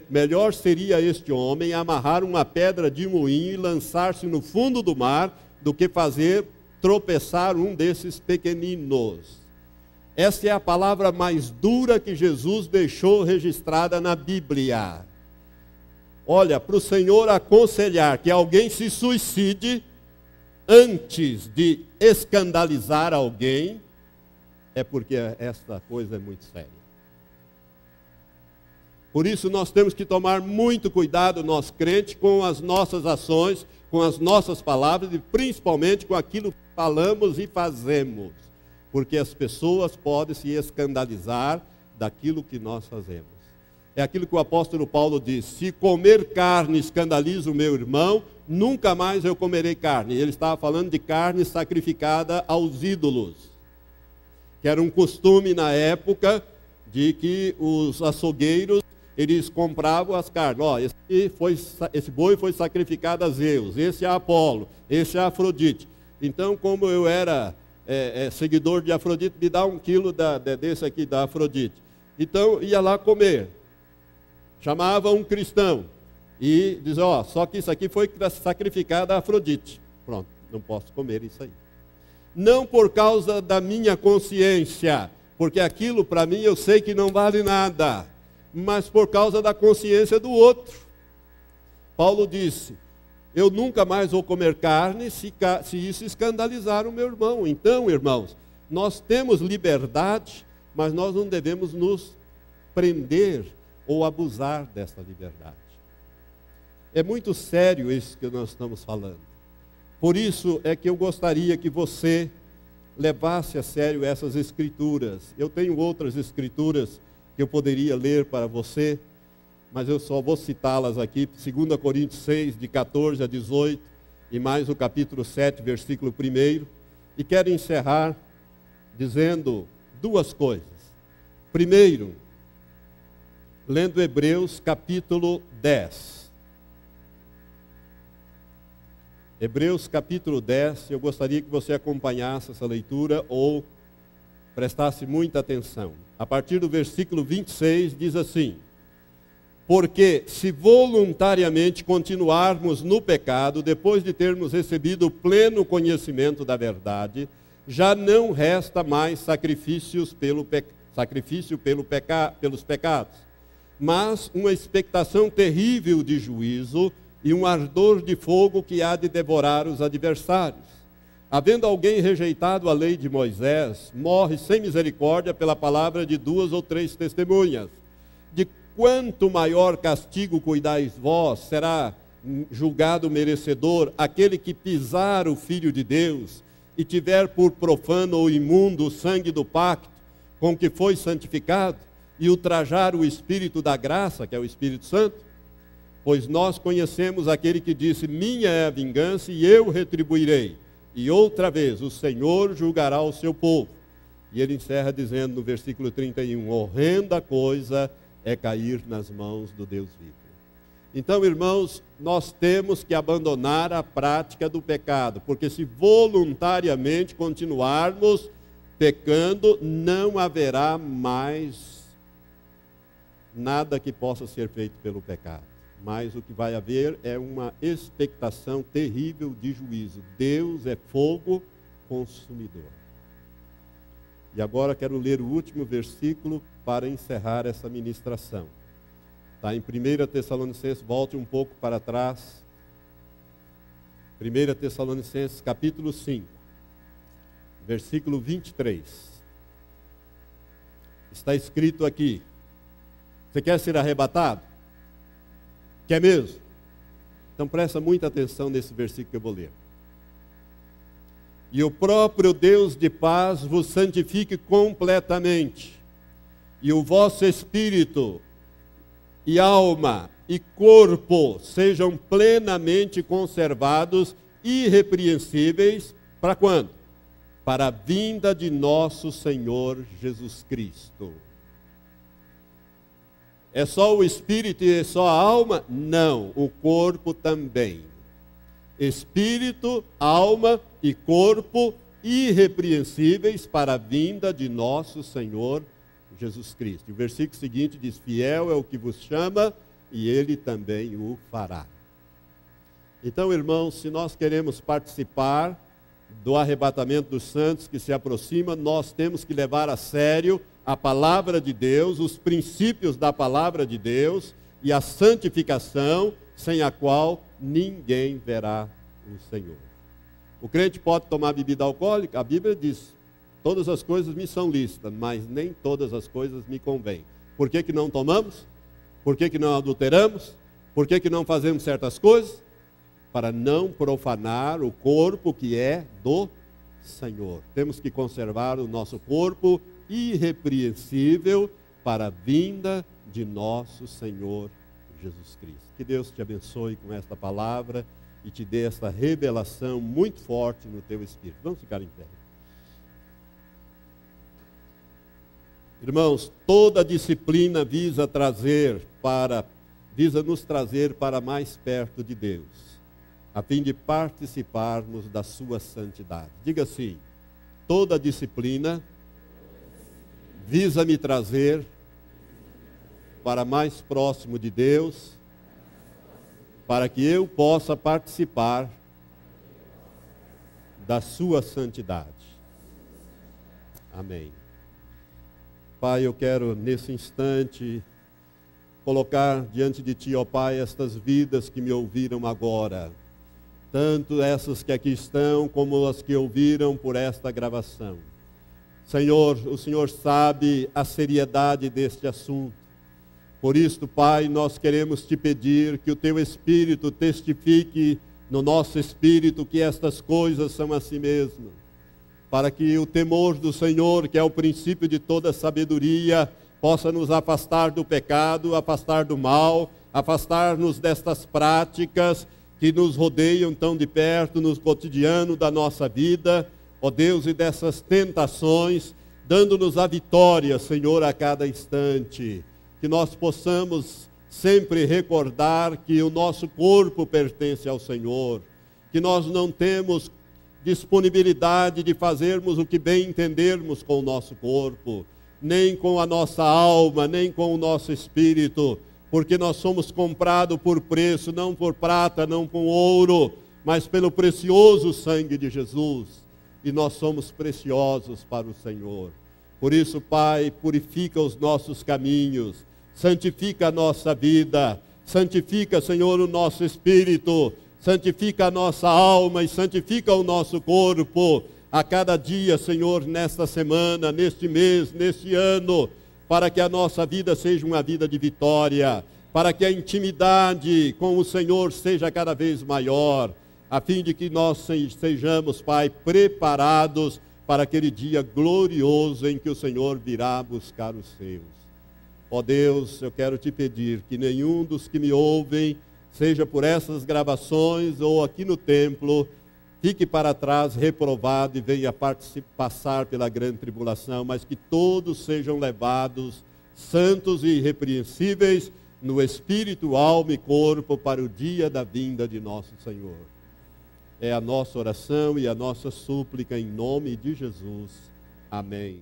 Melhor seria este homem amarrar uma pedra de moinho e lançar-se no fundo do mar, do que fazer tropeçar um desses pequeninos. Essa é a palavra mais dura que Jesus deixou registrada na Bíblia. Olha, para o Senhor aconselhar que alguém se suicide antes de escandalizar alguém, é porque esta coisa é muito séria. Por isso nós temos que tomar muito cuidado, nós crentes, com as nossas ações, com as nossas palavras e principalmente com aquilo que falamos e fazemos. Porque as pessoas podem se escandalizar daquilo que nós fazemos. É aquilo que o apóstolo Paulo diz, se comer carne escandaliza o meu irmão, nunca mais eu comerei carne. Ele estava falando de carne sacrificada aos ídolos, que era um costume na época de que os açougueiros, eles compravam as carnes. Ó, esse boi foi sacrificado a Zeus, esse é Apolo, esse é Afrodite. Então, como eu era seguidor de Afrodite, me dá 1 quilo desse aqui da Afrodite. Então, ia lá comer. Chamava um cristão e dizia, ó, só que isso aqui foi sacrificado a Afrodite. Pronto, não posso comer isso aí. Não por causa da minha consciência, porque aquilo para mim eu sei que não vale nada, mas por causa da consciência do outro. Paulo disse, eu nunca mais vou comer carne se isso escandalizar o meu irmão. Então, irmãos, nós temos liberdade, mas nós não devemos nos prender ou abusar dessa liberdade. É muito sério isso que nós estamos falando. Por isso é que eu gostaria que você levasse a sério essas escrituras. Eu tenho outras escrituras que eu poderia ler para você, mas eu só vou citá-las aqui, 2 Coríntios 6, de 14 a 18, e mais o capítulo 7, versículo 1, e quero encerrar dizendo 2 coisas. Primeiro, lendo Hebreus capítulo 10. Hebreus capítulo 10, eu gostaria que você acompanhasse essa leitura ou prestasse muita atenção. A partir do versículo 26 diz assim, porque se voluntariamente continuarmos no pecado, depois de termos recebido o pleno conhecimento da verdade, já não resta mais sacrifício pelos pecados, mas uma expectação terrível de juízo e um ardor de fogo que há de devorar os adversários. Havendo alguém rejeitado a lei de Moisés, morre sem misericórdia pela palavra de 2 ou 3 testemunhas. De quanto maior castigo cuidais vós, será julgado merecedor aquele que pisar o Filho de Deus e tiver por profano ou imundo o sangue do pacto com que foi santificado e ultrajar o Espírito da graça, que é o Espírito Santo? Pois nós conhecemos aquele que disse, minha é a vingança e eu retribuirei. E outra vez, o Senhor julgará o seu povo. E ele encerra dizendo no versículo 31, horrenda coisa é cair nas mãos do Deus vivo. Então, irmãos, nós temos que abandonar a prática do pecado, porque se voluntariamente continuarmos pecando, não haverá mais nada que possa ser feito pelo pecado. Mas o que vai haver é uma expectação terrível de juízo. Deus é fogo consumidor. E agora quero ler o último versículo para encerrar essa ministração. Está em 1 Tessalonicenses, volte um pouco para trás. 1 Tessalonicenses, capítulo 5, versículo 23. Está escrito aqui, Você quer ser arrebatado? Quer mesmo? Então presta muita atenção nesse versículo que eu vou ler. E o próprio Deus de paz vos santifique completamente, e o vosso espírito e alma e corpo sejam plenamente conservados, irrepreensíveis, para quando? Para a vinda de nosso Senhor Jesus Cristo. É só o espírito e é só a alma? Não, o corpo também. Espírito, alma e corpo irrepreensíveis para a vinda de nosso Senhor Jesus Cristo. O versículo seguinte diz: fiel é o que vos chama, e ele também o fará. Então, irmãos, se nós queremos participar do arrebatamento dos santos que se aproxima, nós temos que levar a sério a palavra de Deus, os princípios da palavra de Deus e a santificação, sem a qual ninguém verá o Senhor. O crente pode tomar bebida alcoólica? A Bíblia diz: todas as coisas me são lícitas, mas nem todas as coisas me convêm. Por que que não tomamos? Por que que não adulteramos? Por que que não fazemos certas coisas? Para não profanar o corpo que é do Senhor. Temos que conservar o nosso corpo irrepreensível para a vinda de nosso Senhor Jesus Cristo. Que Deus te abençoe com esta palavra e te dê esta revelação muito forte no teu espírito. Vamos ficar em pé. Irmãos, toda disciplina visa nos trazer para mais perto de Deus, a fim de participarmos da sua santidade. Diga assim: toda disciplina visa me trazer para mais próximo de Deus, para que eu possa participar da sua santidade. Amém. Pai, eu quero nesse instante colocar diante de Ti, ó Pai, estas vidas que me ouviram agora, tanto essas que aqui estão, como as que ouviram por esta gravação. Senhor, o Senhor sabe a seriedade deste assunto. Por isso, Pai, nós queremos Te pedir que o Teu Espírito testifique no nosso espírito que estas coisas são assim mesmo, para que o temor do Senhor, que é o princípio de toda sabedoria, possa nos afastar do pecado, afastar do mal, afastar-nos destas práticas que nos rodeiam tão de perto no cotidiano da nossa vida, ó Deus, e dessas tentações, dando-nos a vitória, Senhor, a cada instante. Que nós possamos sempre recordar que o nosso corpo pertence ao Senhor, que nós não temos disponibilidade de fazermos o que bem entendermos com o nosso corpo, nem com a nossa alma, nem com o nosso espírito, porque nós somos comprados por preço, não por prata, não com ouro, mas pelo precioso sangue de Jesus, e nós somos preciosos para o Senhor. Por isso, Pai, purifica os nossos caminhos, santifica a nossa vida, santifica, Senhor, o nosso espírito, santifica a nossa alma e santifica o nosso corpo a cada dia, Senhor, nesta semana, neste mês, neste ano, para que a nossa vida seja uma vida de vitória, para que a intimidade com o Senhor seja cada vez maior, a fim de que nós sejamos, Pai, preparados para aquele dia glorioso em que o Senhor virá buscar os seus. Ó Deus, eu quero Te pedir que nenhum dos que me ouvem, seja por essas gravações ou aqui no templo, fique para trás reprovado e venha passar pela grande tribulação, mas que todos sejam levados santos e irrepreensíveis no espírito, alma e corpo para o dia da vinda de nosso Senhor. É a nossa oração e a nossa súplica em nome de Jesus. Amém.